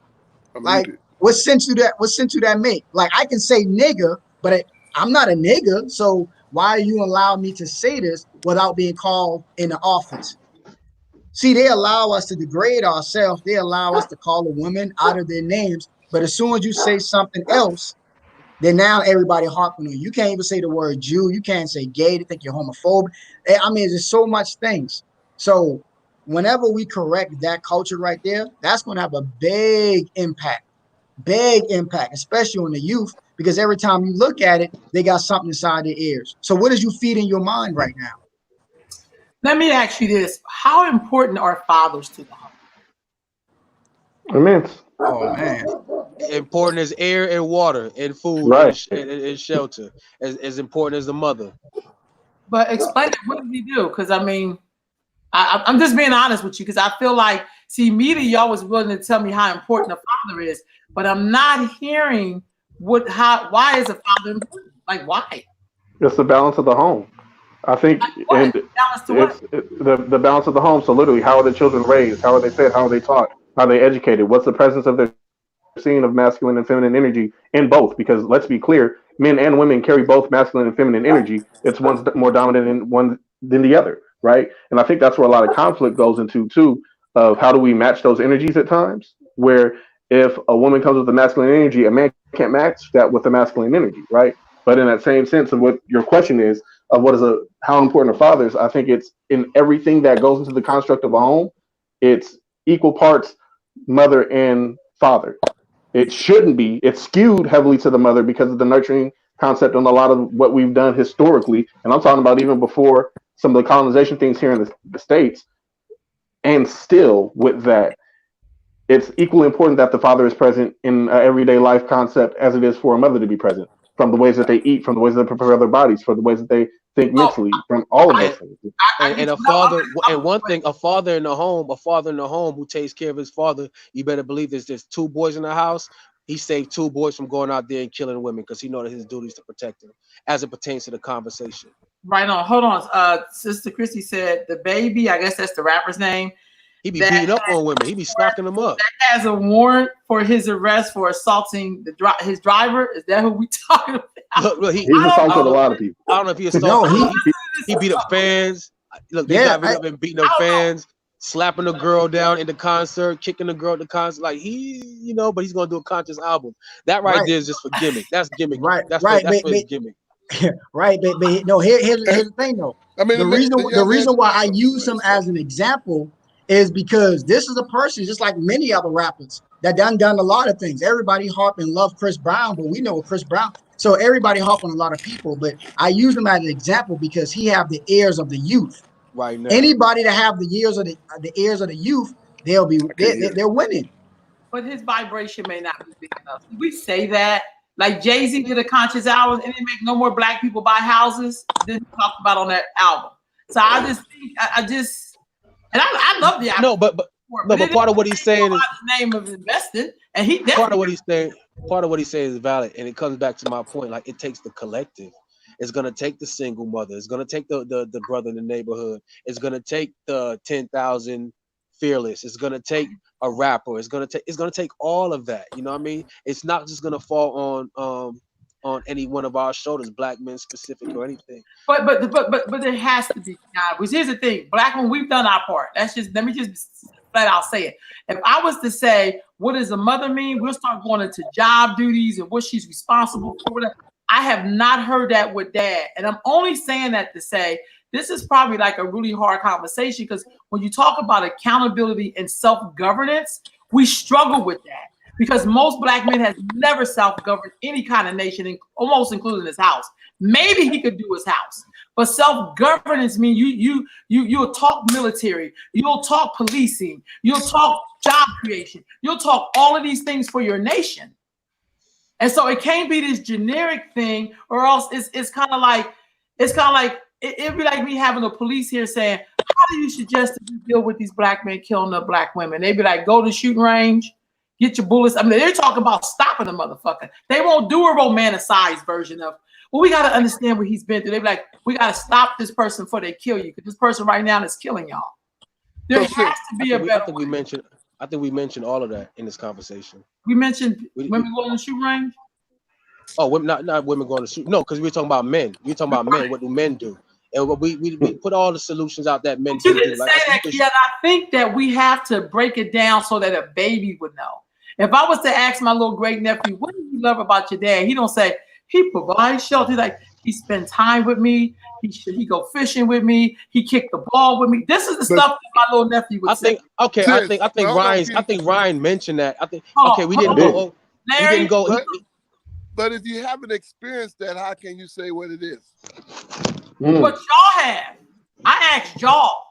sense do that make? Like I can say nigger, but I'm not a nigger. So why are you allowing me to say this without being called in the office? See, they allow us to degrade ourselves. They allow us to call a woman out of their names. But as soon as you say something else, then now everybody harping on you. You can't even say the word Jew. You can't say gay. They think you're homophobic. I mean, there's so much things. So whenever we correct that culture right there, that's going to have a big impact, especially on the youth, because every time you look at it, they got something inside their ears. So what is you feeding your mind right now? Let me ask you this. How important are fathers to the home? Immense. Oh, man. Important as air and water and food, right, and shelter. As important as the mother. But explain it. What does he do? Because, I mean, I'm just being honest with you because I feel like, see, media, y'all was willing to tell me how important a father is, but I'm not hearing why is a father important? Like, why? It's the balance of the home. I think, like and it's the balance of the home. So literally, how are the children raised? How are they fed? How are they taught? How are they educated? What's the presence of their scene of masculine and feminine energy in both? Because let's be clear, men and women carry both masculine and feminine energy. It's one's more dominant in one than the other, right? And I think that's where a lot of conflict goes into too, of how do we match those energies at times, where if a woman comes with the masculine energy, a man can't match that with the masculine energy, right? But in that same sense of what your question is, of how important are fathers, I think it's in everything that goes into the construct of a home, it's equal parts mother and father. It shouldn't be. It's skewed heavily to the mother because of the nurturing concept and a lot of what we've done historically. And I'm talking about even before some of the colonization things here in the States. And still with that, it's equally important that the father is present in everyday life concept as it is for a mother to be present, from the ways that they eat, from the ways that they prepare their bodies, from the ways that they think mentally, from all of those things. And a father, and one thing, a father in the home who takes care of his father, you better believe there's 2 boys in the house. He saved 2 boys from going out there and killing women because he knows that his duty is to protect them as it pertains to the conversation. Right on. Hold on. Sister Christy said the baby, I guess that's the rapper's name. He be beating up on women. He be stocking them up. That has a warrant for his arrest for assaulting his driver. Is that who we talking about? Look, he's assaulted a lot of people. I don't know if he assaulted. He beat up fans. Look, these guys have been beating up fans. slapping a girl down in the concert, kicking the girl at the concert. Like but he's gonna do a conscious album. That right there is just for gimmick. That's gimmick. Right, That's right, for his gimmick. right. But no, here's the thing though. I mean, The reason why I use him as an example is because this is a person just like many other rappers that done a lot of things. Everybody harp and love Chris Brown, but we know Chris Brown. So everybody harp on a lot of people, but I use him as an example because he have the ears of the youth. Right now, Anybody that have the ears of the ears of the youth, they're winning. But his vibration may not be big enough. We say that. Like Jay-Z did a conscious album and didn't make no more black people buy houses than he talked about on that album. So I just think I love the album. No, but part of what he's saying is the name of investing, and he part of what he's saying is valid, and it comes back to my point. Like, it takes the collective. It's gonna take the single mother. It's gonna take the brother in the neighborhood. It's gonna take the 10,000 fearless. It's gonna take a rapper. It's gonna take all of that. You know what I mean? It's not just gonna fall on any one of our shoulders, black men specific or anything. But there has to be. Which here's the thing, black men, we've done our part. Let me just flat out say it. If I was to say, what does a mother mean? We'll start going into job duties and what she's responsible for. Whatever. I have not heard that with dad. And I'm only saying that to say this is probably like a really hard conversation, because when you talk about accountability and self-governance, we struggle with that because most black men have never self-governed any kind of nation, almost including his house. Maybe he could do his house, but self-governance means you'll talk military, you'll talk policing, you'll talk job creation, you'll talk all of these things for your nation. And so it can't be this generic thing, or else it's kind of like it'd be like me having the police here saying, how do you suggest that we deal with these black men killing up black women? They'd be like, go to the shooting range, get your bullets. I mean, they're talking about stopping the motherfucker. They won't do a romanticized version of, well, we got to understand what he's been through. They'd be like, we got to stop this person before they kill you, because this person right now is killing y'all. There has to be a better way. I think we mentioned all of that in this conversation. We mentioned women going to the shooting range. Oh, women, not women going to shoot. No, because we're talking about men. We're talking about men. What do men do? And we put all the solutions out that men do. You didn't say that, yet I think that we have to break it down so that a baby would know. If I was to ask my little great nephew, what do you love about your dad? He don't say he provides shelter. He's like, he spends time with me. He go fishing with me. He kicked the ball with me. This is the stuff that my little nephew would say. I think Ryan mentioned that. We didn't go. Larry, we didn't go. But if you haven't experienced that, how can you say what it is? What y'all have. I asked y'all.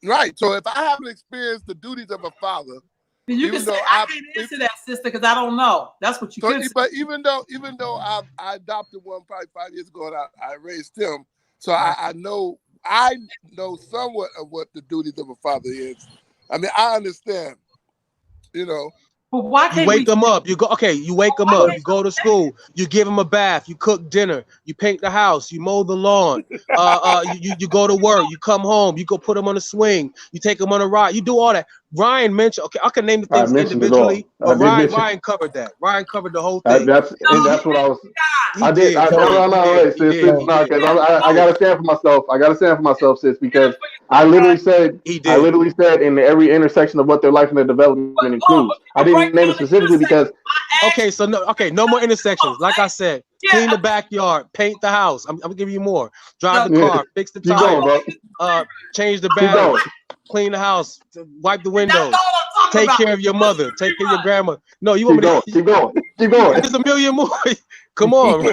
Right. So if I haven't experienced the duties of a father, then you can say I can't answer that, sister, because I don't know. That's what you could say. But even though I adopted one probably 5 years ago and I raised him, so I know somewhat of what the duties of a father is. I mean, I understand, But why can't you wake them up? You go. Okay, you wake them up. You go to school. You give them a bath. You cook dinner. You paint the house. You mow the lawn. You go to work. You come home. You go put them on a swing. You take them on a ride. You do all that. Ryan mentioned. Okay, I can name the things individually, but Ryan covered that. Ryan covered the whole thing. That's what I was. I did. I gotta stand for myself. I gotta stand for myself, sis, because I literally said. I literally said in every intersection of what their life and their development includes. I didn't name it specifically because. No more intersections. Like I said, clean the backyard, paint the house. I'm gonna give you more. Drive the car, fix the tires, change the battery, clean the house, wipe the windows, take care of your mother, take care of your grandma. No, you want me to keep going. There's a million more. Come on,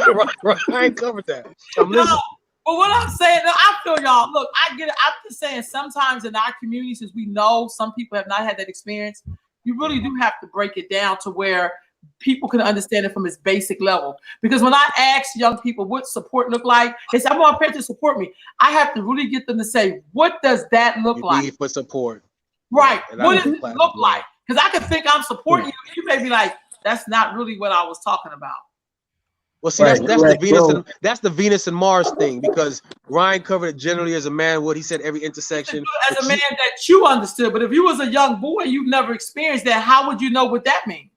I ain't covered that. I'm listening. But what I'm saying, I feel y'all. Look, I get it. I'm just saying sometimes in our community, since we know some people have not had that experience, you really do have to break it down to where people can understand it from its basic level. Because when I ask young people what support look like, they say, I want my parents to support me. I have to really get them to say, what does that look like? Need for support. Right. What does it look like? Because I can think I'm supporting you. You may be like, that's not really what I was talking about. Well, see, that's the Venus and Mars thing, because Ryan covered it generally as a man. What he said, every intersection. As a man that you understood, but if you was a young boy, you've never experienced that. How would you know what that means?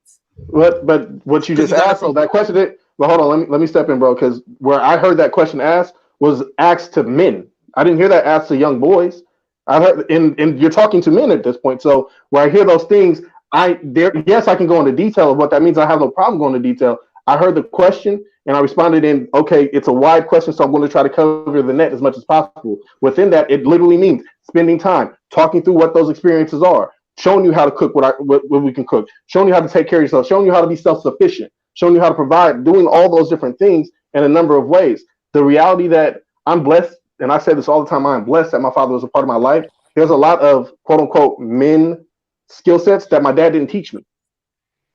But what you just asked, that question. Well, hold on. Let me step in, bro, because where I heard that question asked was asked to men. I didn't hear that asked to young boys. I've heard, and you're talking to men at this point. So where I hear those things, yes, I can go into detail of what that means. I have no problem going into detail. I heard the question and I responded in, okay, it's a wide question, so I'm going to try to cover the net as much as possible. Within that, it literally means spending time talking through what those experiences are, showing you how to cook what we can cook, showing you how to take care of yourself, showing you how to be self-sufficient, showing you how to provide, doing all those different things in a number of ways. The reality that I'm blessed, and I say this all the time, I'm blessed that my father was a part of my life. There's a lot of quote unquote men skill sets that my dad didn't teach me.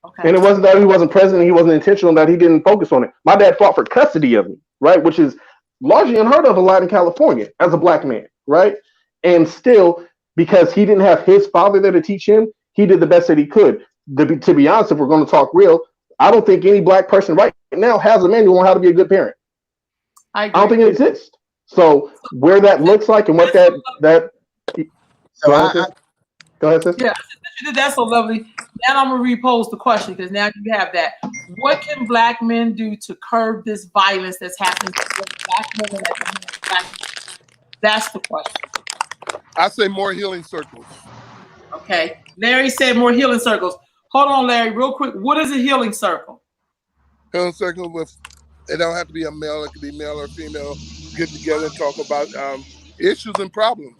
Okay. And it wasn't that he wasn't present and he wasn't intentional, that he didn't focus on it. My dad fought for custody of me, right? Which is largely unheard of a lot in California as a black man, right? And still, because he didn't have his father there to teach him, he did the best that he could. To be honest, if we're going to talk real, I don't think any black person right now has a manual on how to be a good parent. I don't think it exists. So where that looks like and what that So go ahead, sis. Yeah, you did that so lovely. Now I'm gonna repose the question because now you have that. What can black men do to curb this violence that's happening to black women? That's the question. I say more healing circles. Okay, Larry said more healing circles. Hold on, Larry, real quick. What is a healing circle? Healing circle with, it don't have to be a male. It could be male or female. Get together and talk about issues and problems.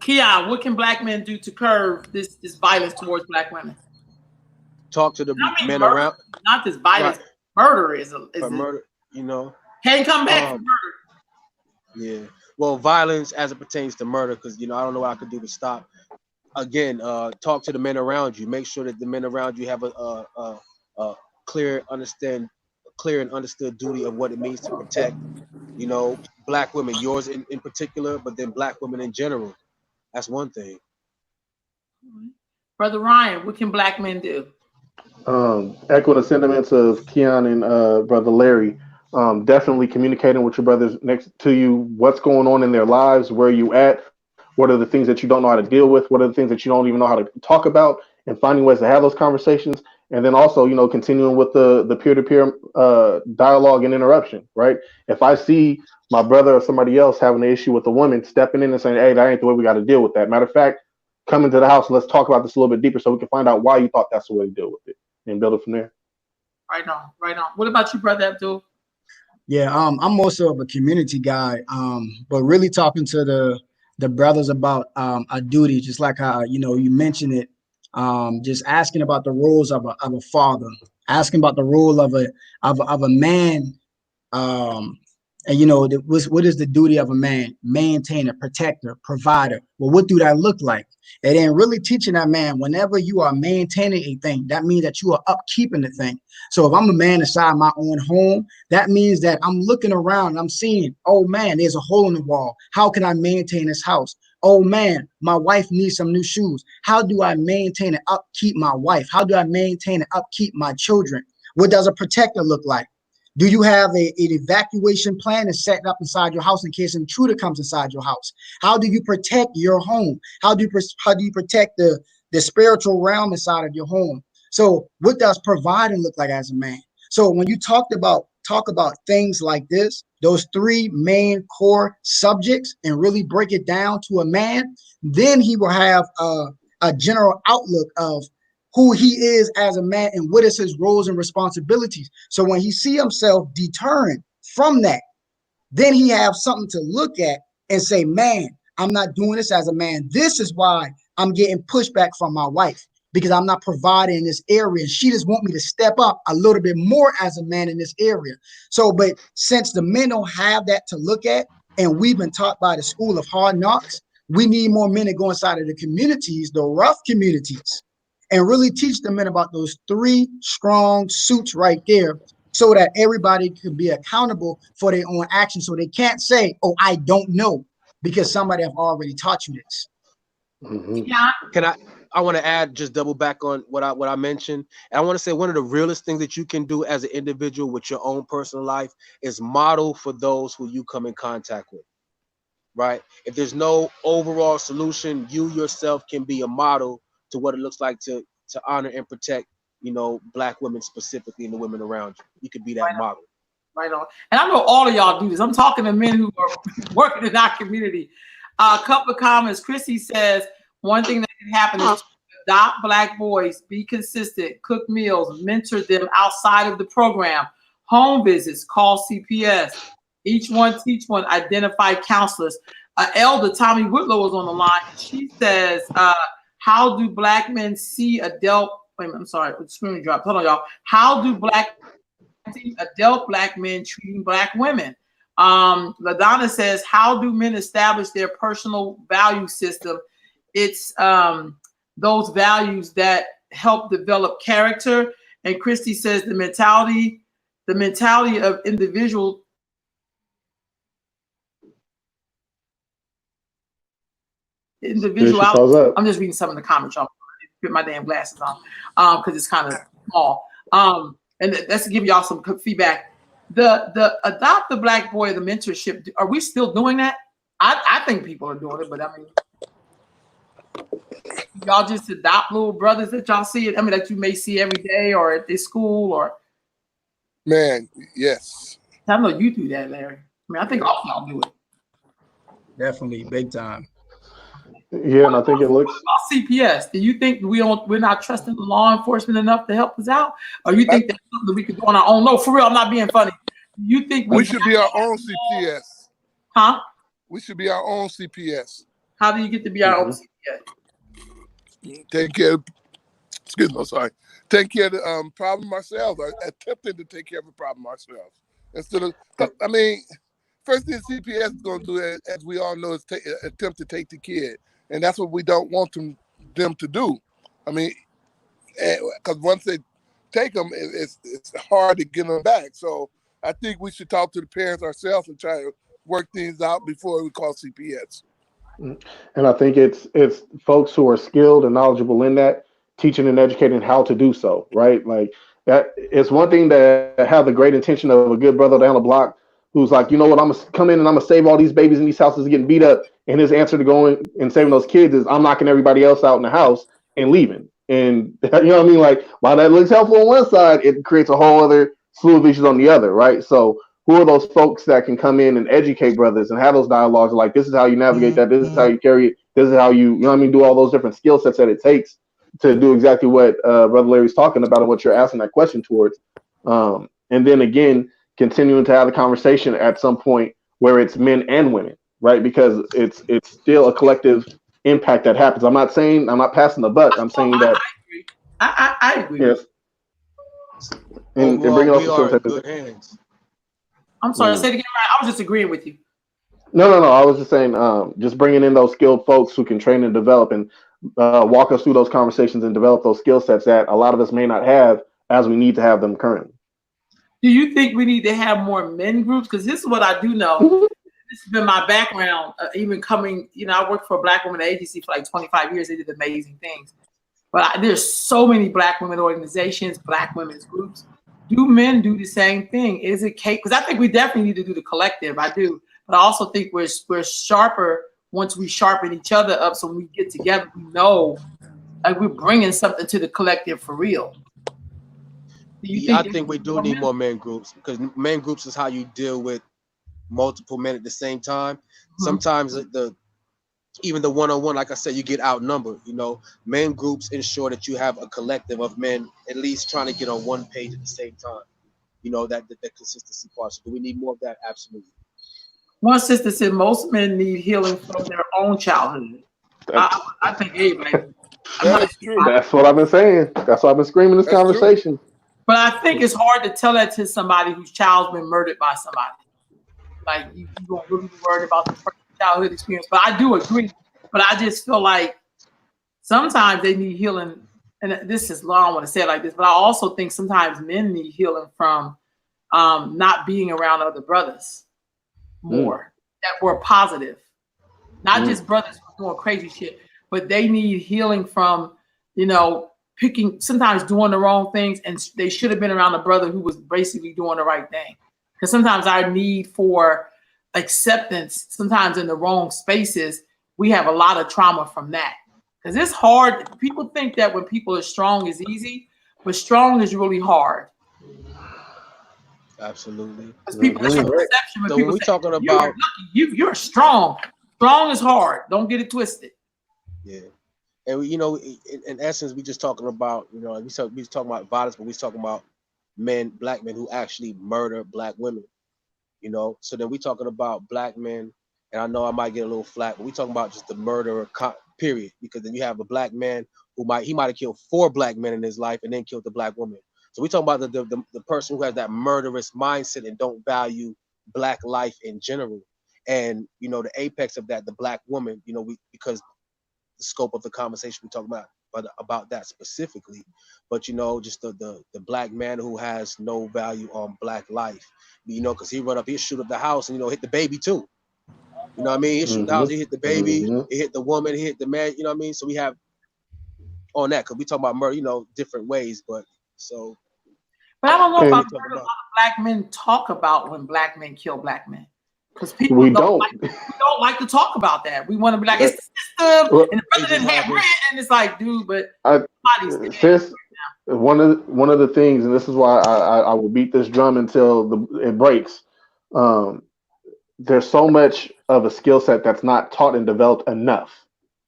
Keon, what can black men do to curb this violence towards black women? Talk to the men murder, around. Not this violence. Right. Murder is murder. You know. Can't come back from murder. Yeah. Well, violence as it pertains to murder, because I don't know what I could do to stop. Again, talk to the men around you. Make sure that the men around you have a clear and understood duty of what it means to protect, black women, yours in particular, but then black women in general. That's one thing. Brother Ryan, what can black men do? Echo the sentiments of Keon and Brother Larry. Definitely communicating with your brothers next to you, what's going on in their lives, where you at, what are the things that you don't know how to deal with, what are the things that you don't even know how to talk about, and finding ways to have those conversations. And then also, continuing with the peer-to-peer dialogue and interruption, right? If I see my brother or somebody else having an issue with a woman, stepping in and saying, hey, that ain't the way we got to deal with that. Matter of fact, come into the house and let's talk about this a little bit deeper so we can find out why you thought that's the way to deal with it and build it from there. Right on. What about you, Brother Abdul? Yeah, I'm also of a community guy, but really talking to the brothers about a duty, just like how you mentioned it, just asking about the roles of a father, asking about the role of a man, and what is the duty of a man? Maintainer, protector, provider. Well, what do that look like? And then really teaching that man, whenever you are maintaining a thing, that means that you are upkeeping the thing. So if I'm a man inside my own home, that means that I'm looking around and I'm seeing, oh man, there's a hole in the wall. How can I maintain this house? Oh man, my wife needs some new shoes. How do I maintain and upkeep my wife? How do I maintain and upkeep my children? What does a protector look like? Do you have an evacuation plan and set up inside your house in case an intruder comes inside your house? How do you protect your home? How do you protect the spiritual realm inside of your home? So what does providing look like as a man? So when you talk about things like this, those three main core subjects, and really break it down to a man, then he will have a general outlook of who he is as a man and what is his roles and responsibilities. So when he see himself deterring from that, then he have something to look at and say, man, I'm not doing this as a man. This is why I'm getting pushback from my wife, because I'm not providing in this area. And she just want me to step up a little bit more as a man in this area. So, but since the men don't have that to look at, and we've been taught by the school of hard knocks, we need more men to go inside of the communities, the rough communities, and really teach the men about those three strong suits right there, so that everybody can be accountable for their own actions. So they can't say, oh, I don't know, because somebody have already taught you this. Mm-hmm. Yeah. I want to add, just double back on what I mentioned. And I want to say one of the realest things that you can do as an individual with your own personal life is model for those who you come in contact with, right? If there's no overall solution, you yourself can be a model to what it looks like to honor and protect, black women specifically and the women around you. You could be that model. Right on. And I know all of y'all do this. I'm talking to men who are working in our community. A couple of comments. Chrissy says one thing that can happen is to adopt Black boys, be consistent, cook meals, mentor them outside of the program, home visits, call CPS, each one teach one, identify counselors. Elder Tommy Whitlow is on the line. She says, how do Black men see adult, wait a minute, I'm sorry, the screen dropped. Hold on, y'all. How do adult Black men treating Black women? LaDonna says, how do men establish their personal value system? It's those values that help develop character. And Christy says the mentality of individual. I'm just reading some of the comments, y'all. Put my damn glasses on because it's kind of small. And that's to give y'all some feedback. The adopt the Black boy, the mentorship. Are we still doing that? I think people are doing it, but I mean, y'all just adopt little brothers that y'all see. I mean, that you may see every day or at this school or. Man, yes. I know you do that, Larry. I mean, I think all y'all do it. Definitely, big time. Yeah, and I think it looks. What about CPS? Do you think we're not trusting law enforcement enough to help us out, or you think that's something we could do on our own? No, for real, I'm not being funny. You think we should be our own CPS? Huh? We should be our own CPS. How do you get to be our own CPS? Take care. Excuse me. Sorry. Take care of the problem ourselves. Or attempting to take care of the problem ourselves instead of. I mean, first thing CPS is going to do, as we all know, is attempt to take the kid, and that's what we don't want them to do. I mean, because once they take them, it's hard to get them back. So I think we should talk to the parents ourselves and try to work things out before we call CPS. And I think it's folks who are skilled and knowledgeable in that, teaching and educating how to do so, right? Like that, it's one thing to have the great intention of a good brother down the block who's like, you know what, I'm gonna come in and I'm gonna save all these babies in these houses getting beat up, and his answer to going and saving those kids is I'm knocking everybody else out in the house and leaving. And you know what I mean? Like, while that looks helpful on one side, it creates a whole other slew of issues on the other, right? So who are those folks that can come in and educate brothers and have those dialogues like, this is how you navigate that, this is how you carry it, this is how you know what I mean, do all those different skill sets that it takes to do exactly what Brother Larry's talking about and what you're asking that question towards. And then again, continuing to have the conversation at some point where it's men and women, right? Because it's still a collective impact that happens. I'm not passing the buck. I'm saying that I agree. Yes. And bringing up good hands. I'm sorry, say it again. I was just agreeing with you. No. I was just saying, just bringing in those skilled folks who can train and develop and walk us through those conversations and develop those skill sets that a lot of us may not have as we need to have them currently. Do you think we need to have more men groups? Because this is what I do know. This has been my background, even coming, I worked for a Black Women Agency for like 25 years. They did amazing things. But there's so many Black women organizations, Black women's groups. Do men do the same thing? Is it Kate? Because I think we definitely need to do the collective. I do. But I also think we're sharper once we sharpen each other up. So when we get together, we know like we're bringing something to the collective for real. I think we do need more men groups, because men groups is how you deal with multiple men at the same time. Sometimes even the one-on-one, like I said, you get outnumbered. Men groups ensure that you have a collective of men at least trying to get on one page at the same time. That consistency part. So do we need more of that? Absolutely. One sister said most men need healing from their own childhood. I think everybody. That's true. That's what I've been saying. That's why I've been screaming this conversation. True. But I think it's hard to tell that to somebody whose child's been murdered by somebody. Like you don't really be worried about the first childhood experience. But I do agree. But I just feel like sometimes they need healing. And this is, I don't want to say it like this, but I also think sometimes men need healing from not being around other brothers more that were positive. Not just brothers doing crazy shit, but they need healing from, sometimes doing the wrong things, and they should have been around a brother who was basically doing the right thing. Because sometimes our need for acceptance, sometimes in the wrong spaces, we have a lot of trauma from that. Because it's hard. People think that when people are strong is easy, but strong is really hard. Absolutely. Because people have a perception when so people when we're say, talking about you're strong. Strong is hard. Don't get it twisted. Yeah. And you know, in essence, we just talking about, you know, we talking about violence, but we talking about men, black men who actually murder black women. You know, so then we talking about black men, and I know I might get a little flack, but we talking about just the murderer period, because then you have a black man who might have killed 4 black men in his life and then killed the black woman. So we talking about the person who has that murderous mindset and don't value black life in general. And you know, the apex of that, the black woman, you know, because the scope of the conversation we talk about that specifically, but you know, just the black man who has no value on black life, you know, because he'll shoot up the house and, you know, hit the baby too. You know what I mean? He shoot the house, he hit the baby, he hit the woman, he hit the man, you know what I mean? So we have on that, because we talk about murder, you know, different ways, but so. But I don't know if I've heard a lot of black men talk about when black men kill black men. Because people we don't like to talk about that. We want to be like, it's the system, and the president had written, and it's like, dude, but sis, one of the things, and this is why I will beat this drum until it breaks. There's so much of a skill set that's not taught and developed enough.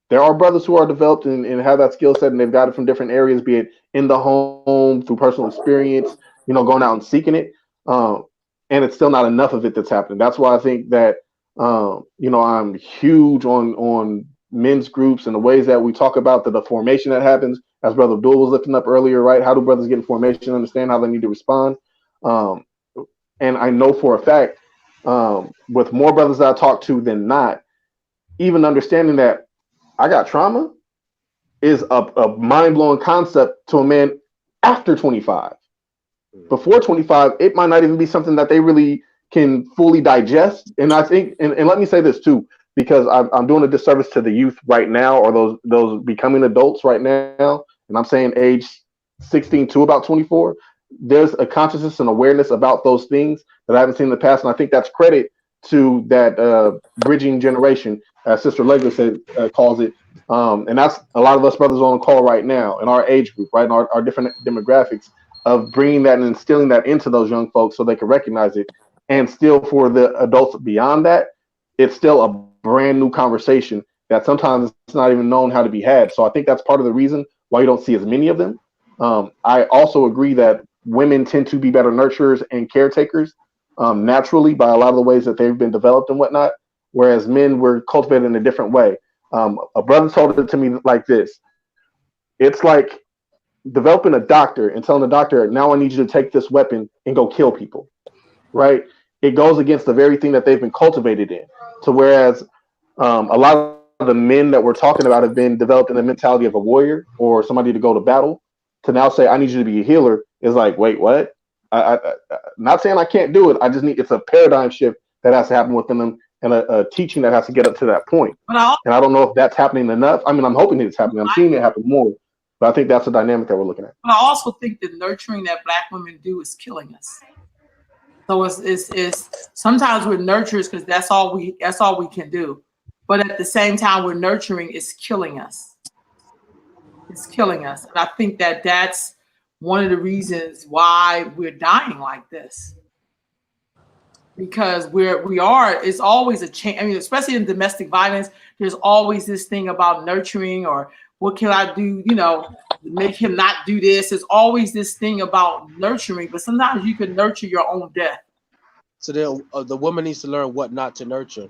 There are brothers who are developed and have that skill set, and they've got it from different areas, be it in the home, through personal experience, you know, going out and seeking it. And it's still not enough of it that's happening. That's why I think that, you know, I'm huge on men's groups and the ways that we talk about the formation that happens, as Brother Abdul was lifting up earlier, right? How do brothers get in formation, understand how they need to respond? And I know for a fact, with more brothers that I talk to than not, even understanding that I got trauma is a mind-blowing concept to a man after 25. Before 25, it might not even be something that they really can fully digest. And I think, and let me say this too, because I'm doing a disservice to the youth right now, or those becoming adults right now. And I'm saying age 16 to about 24. There's a consciousness and awareness about those things that I haven't seen in the past. And I think that's credit to that bridging generation, as Sister Legler said, calls it. And that's a lot of us brothers on the call right now in our age group, right? In our different demographics, of bringing that and instilling that into those young folks so they can recognize it. And still, for the adults beyond that, it's still a brand new conversation that sometimes it's not even known how to be had. So I think that's part of the reason why you don't see as many of them. I also agree that women tend to be better nurturers and caretakers naturally by a lot of the ways that they've been developed and whatnot, whereas men were cultivated in a different way. A brother told it to me like this. It's like developing a doctor and telling the doctor, now I need you to take this weapon and go kill people, right? It goes against the very thing that they've been cultivated in. So whereas a lot of the men that we're talking about have been developed in the mentality of a warrior or somebody to go to battle, to now say, I need you to be a healer is like, wait, what? I not saying I can't do it. I just need, it's a paradigm shift that has to happen within them and a teaching that has to get up to that point. And I don't know if that's happening enough. I mean, I'm hoping it's happening. I'm seeing it happen more. But I think that's the dynamic that we're looking at. But I also think the nurturing that black women do is killing us. So it's sometimes we're nurturers because that's all we can do. But at the same time, we're nurturing is killing us. It's killing us. And I think that that's one of the reasons why we're dying like this. Because it's always a change. I mean, especially in domestic violence, there's always this thing about nurturing or what can I do, you know, make him not do this. There's always this thing about nurturing, but sometimes you can nurture your own death. So then the woman needs to learn what not to nurture,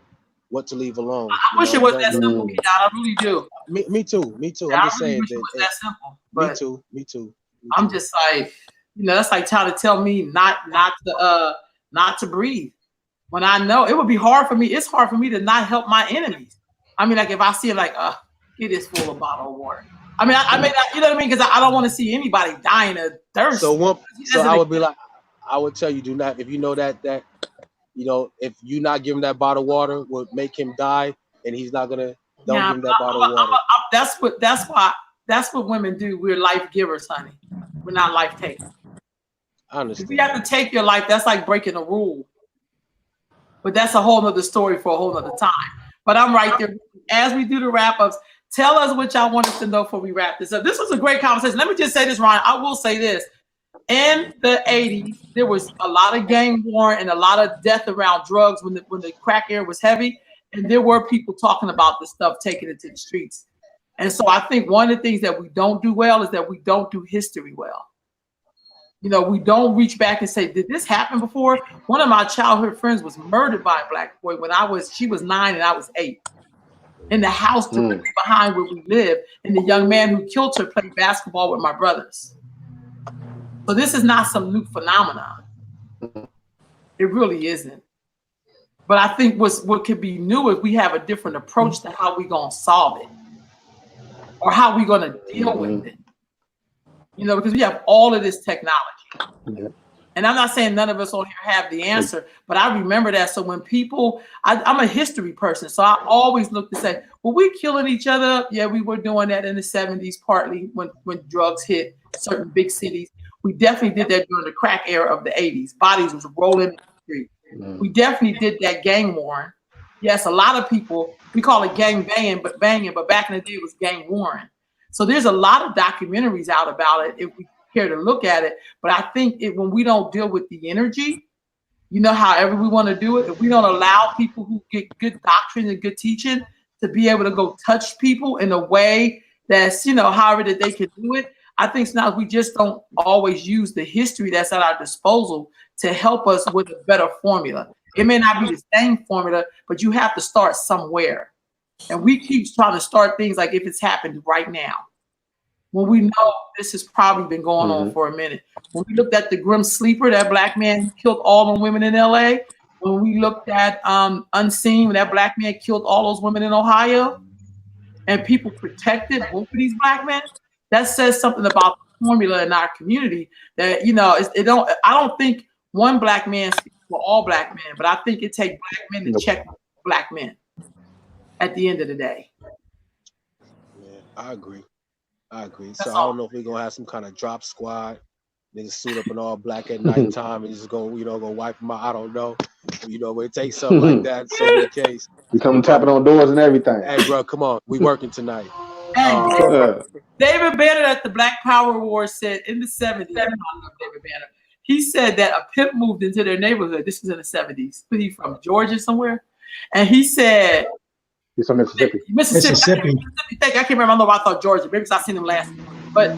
what to leave alone. I wish it was that simple, Keon. I really do. Me too. Yeah, I'm just saying that it was that simple. But Me too. I'm just like, you know, that's like trying to tell me not to breathe. When I know it would be hard for me. It's hard for me to not help my enemies. I mean, like if I see it like, it is full of bottled water. I mean, I mean, you know what I mean? Because I don't want to see anybody dying of thirst. So I would be like, I would tell you, do not, if you know that, you know, if you not give him that bottle of water would make him die, and he's not gonna, give him that bottle of water. That's what women do. We're life givers, honey. We're not life takers. I understand. If you have to take your life, that's like breaking a rule. But that's a whole nother story for a whole nother time. But I'm right there. As we do the wrap-ups, tell us what y'all want us to know before we wrap this up. This was a great conversation. Let me just say this, Ryan. I will say this. In the 80s, there was a lot of gang war and a lot of death around drugs when the crack era was heavy. And there were people talking about this stuff, taking it to the streets. And so I think one of the things that we don't do well is that we don't do history well. You know, we don't reach back and say, did this happen before? One of my childhood friends was murdered by a black boy when she was 9 and I was 8. In the house directly behind where we live. And the young man who killed her played basketball with my brothers. So this is not some new phenomenon. It really isn't. But I think what could be new is we have a different approach to how we're going to solve it or how we're going to deal with it. You know, because we have all of this technology. Yeah. And I'm not saying none of us on here have the answer, but I remember that. So when people, I'm a history person, so I always look to say, well, we killing each other up. Yeah, we were doing that in the 70s, partly when drugs hit certain big cities. We definitely did that during the crack era of the 80s. Bodies was rolling in the street. We definitely did that gang warring. Yes, a lot of people, we call it gang banging, but back in the day it was gang warring. So there's a lot of documentaries out about it if we care to look at it. But I think when we don't deal with the energy, you know, however we want to do it, if we don't allow people who get good doctrine and good teaching to be able to go touch people in a way that's, you know, however that they can do it, I think now we just don't always use the history that's at our disposal to help us with a better formula. It may not be the same formula, but you have to start somewhere. And we keep trying to start things like if it's happened right now, when we know this has probably been going on for a minute. When we looked at the Grim Sleeper, that black man who killed all the women in LA. When we looked at Unseen, when that black man killed all those women in Ohio, and people protected both of these black men, that says something about the formula in our community that, you know, I don't think one black man speaks for all black men, but I think it takes black men to check black men at the end of the day. Yeah, I agree. That's So all. I don't know if we're gonna have some kind of drop squad, niggas suit up in all black at nighttime and just go, you know, go wipe them out. I don't know. You know, it takes something like that. So in the case, We come tapping on doors and everything. hey, bro, come on, we working tonight. Hey, Uh, David Banner at the Black Power Award said in the 70s, I love David Banner. He said that a pimp moved into their neighborhood. This was in the 70s. Where he from? Georgia somewhere? And he said, he's from Mississippi. Mississippi. I can't remember. I don't know why I thought Georgia. Maybe because I seen him last. But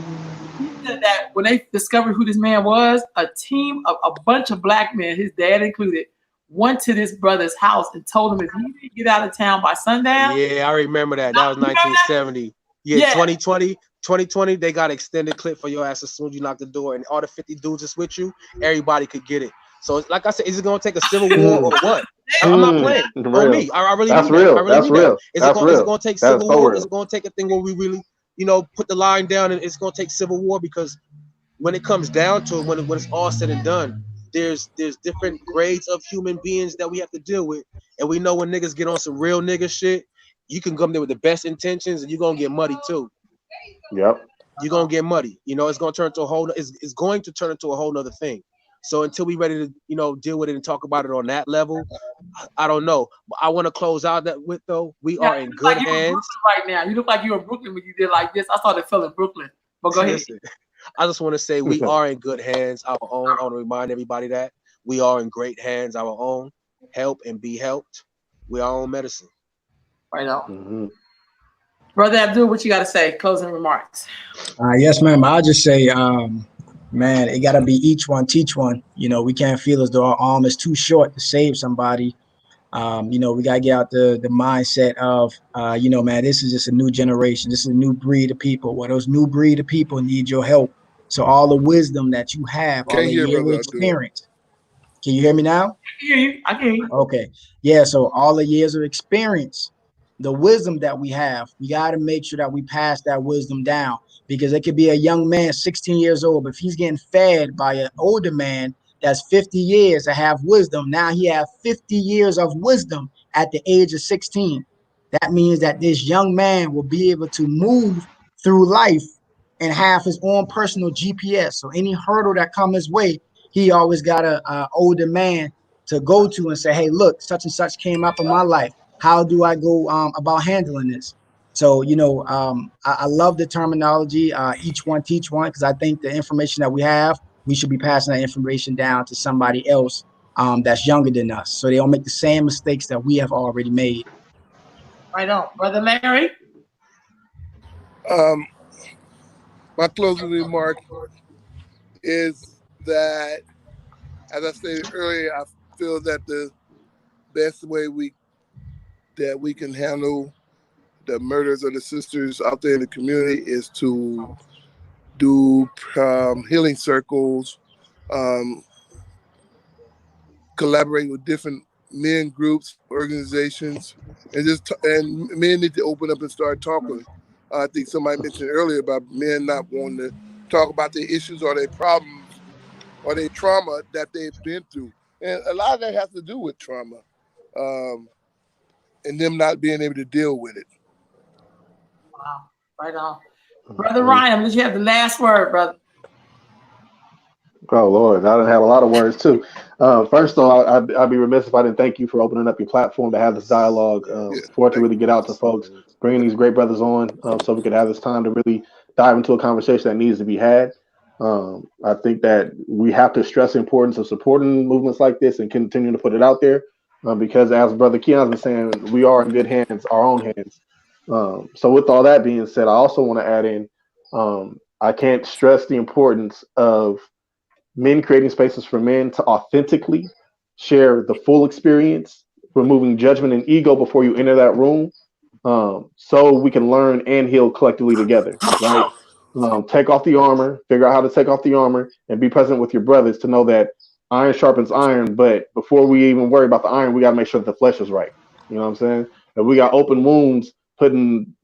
he said that when they discovered who this man was, a team of a bunch of black men, his dad included, went to this brother's house and told him if he didn't get out of town by sundown. Yeah, I remember that. That was 1970. Yeah, 2020, they got extended clip for your ass as soon as you knock the door, and all the 50 dudes that's with you, everybody could get it. So, like I said, is it gonna take a civil war or what? I'm not playing. On me, I really That's mean real. that. I really That's mean real. that. Is it gonna take civil so war? real. Is it gonna take a thing where we really, you know, put the line down and it's gonna take civil war? Because when it comes down to it, when it's all said and done, there's different grades of human beings that we have to deal with, and we know when niggas get on some real nigga shit, you can come there with the best intentions and you're gonna get muddy too. Yep. You're gonna get muddy. You know, it's gonna turn into it's going to turn into a whole nother thing. So until we ready to, you know, deal with it and talk about it on that level, I don't know. But I want to close out that with though, we are in good hands right now. You look like you were in Brooklyn when you did like this. I started feeling Brooklyn. But go ahead. Listen, I just want to say we are in good hands, our own. I want to remind everybody that we are in great hands, our own. Help and be helped. We are our own medicine. Right on. Brother Abdul, what you got to say? Closing remarks. Yes, ma'am. I'll just say, man, it got to be each one, teach one. You know, we can't feel as though our arm is too short to save somebody. You know, we got to get out the mindset of, you know, man, this is just a new generation. This is a new breed of people. Well, those new breed of people need your help. So all the wisdom that you have, all the year of experience. Can you hear me now? I can hear you. I can hear you. Okay. Yeah. So all the years of experience, the wisdom that we have, we got to make sure that we pass that wisdom down, because it could be a young man, 16 years old, but if he's getting fed by an older man that's 50 years to have wisdom, now he has 50 years of wisdom at the age of 16. That means that this young man will be able to move through life and have his own personal GPS. So any hurdle that comes his way, he always got a older man to go to and say, hey, look, such and such came up in my life. How do I go about handling this? So, you know, I love the terminology, each one teach one, because I think the information that we have, we should be passing that information down to somebody else that's younger than us, so they don't make the same mistakes that we have already made. Right on. Brother Larry? My closing remark is that, as I stated earlier, I feel that the best way we can handle the murders of the sisters out there in the community is to do healing circles, collaborate with different men groups, organizations, and men need to open up and start talking. I think somebody mentioned earlier about men not wanting to talk about their issues or their problems or their trauma that they've been through. And a lot of that has to do with trauma, and them not being able to deal with it. Wow. Right on. Brother Ryan, did you have the last word, brother? Oh Lord, I done had a lot of words too. First of all, I'd be remiss if I didn't thank you for opening up your platform to have this dialogue, for it to really get out to folks, bringing these great brothers on, so we could have this time to really dive into a conversation that needs to be had. I think that we have to stress the importance of supporting movements like this and continuing to put it out there, because as Brother Keon's been saying, we are in good hands, our own hands. So with all that being said, I also want to add in, I can't stress the importance of men creating spaces for men to authentically share the full experience, removing judgment and ego before you enter that room, so we can learn and heal collectively together, right? Take off the armor, figure out how to take off the armor, and be present with your brothers to know that iron sharpens iron. But before we even worry about the iron, we got to make sure that the flesh is right. You know what I'm saying? If we got open wounds, putting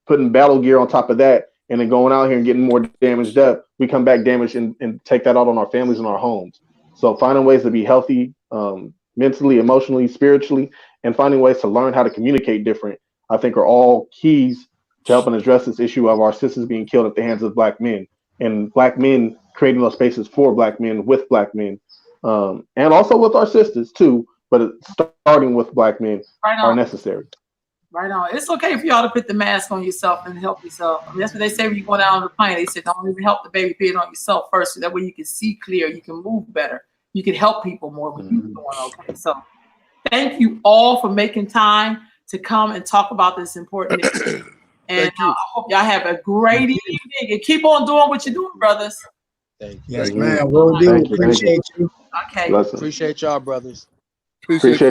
battle gear on top of that, and then going out here and getting more damaged up, we come back damaged and take that out on our families and our homes. So finding ways to be healthy, mentally, emotionally, spiritually, and finding ways to learn how to communicate different, I think are all keys to helping address this issue of our sisters being killed at the hands of Black men, and Black men creating those spaces for Black men with Black men, and also with our sisters too, but starting with Black men are necessary. Right on. It's okay for y'all to put the mask on yourself and help yourself. I mean, that's what they say when you go down on the plane. They said, don't even help the baby, put it on yourself first, so that way you can see clear, you can move better, you can help people more when you're doing okay. So thank you all for making time to come and talk about this important issue. And I hope y'all have a great evening and keep on doing what you're doing, brothers. Thank you. Yes, man. Will do. Appreciate you. Okay. Appreciate y'all, brothers. Appreciate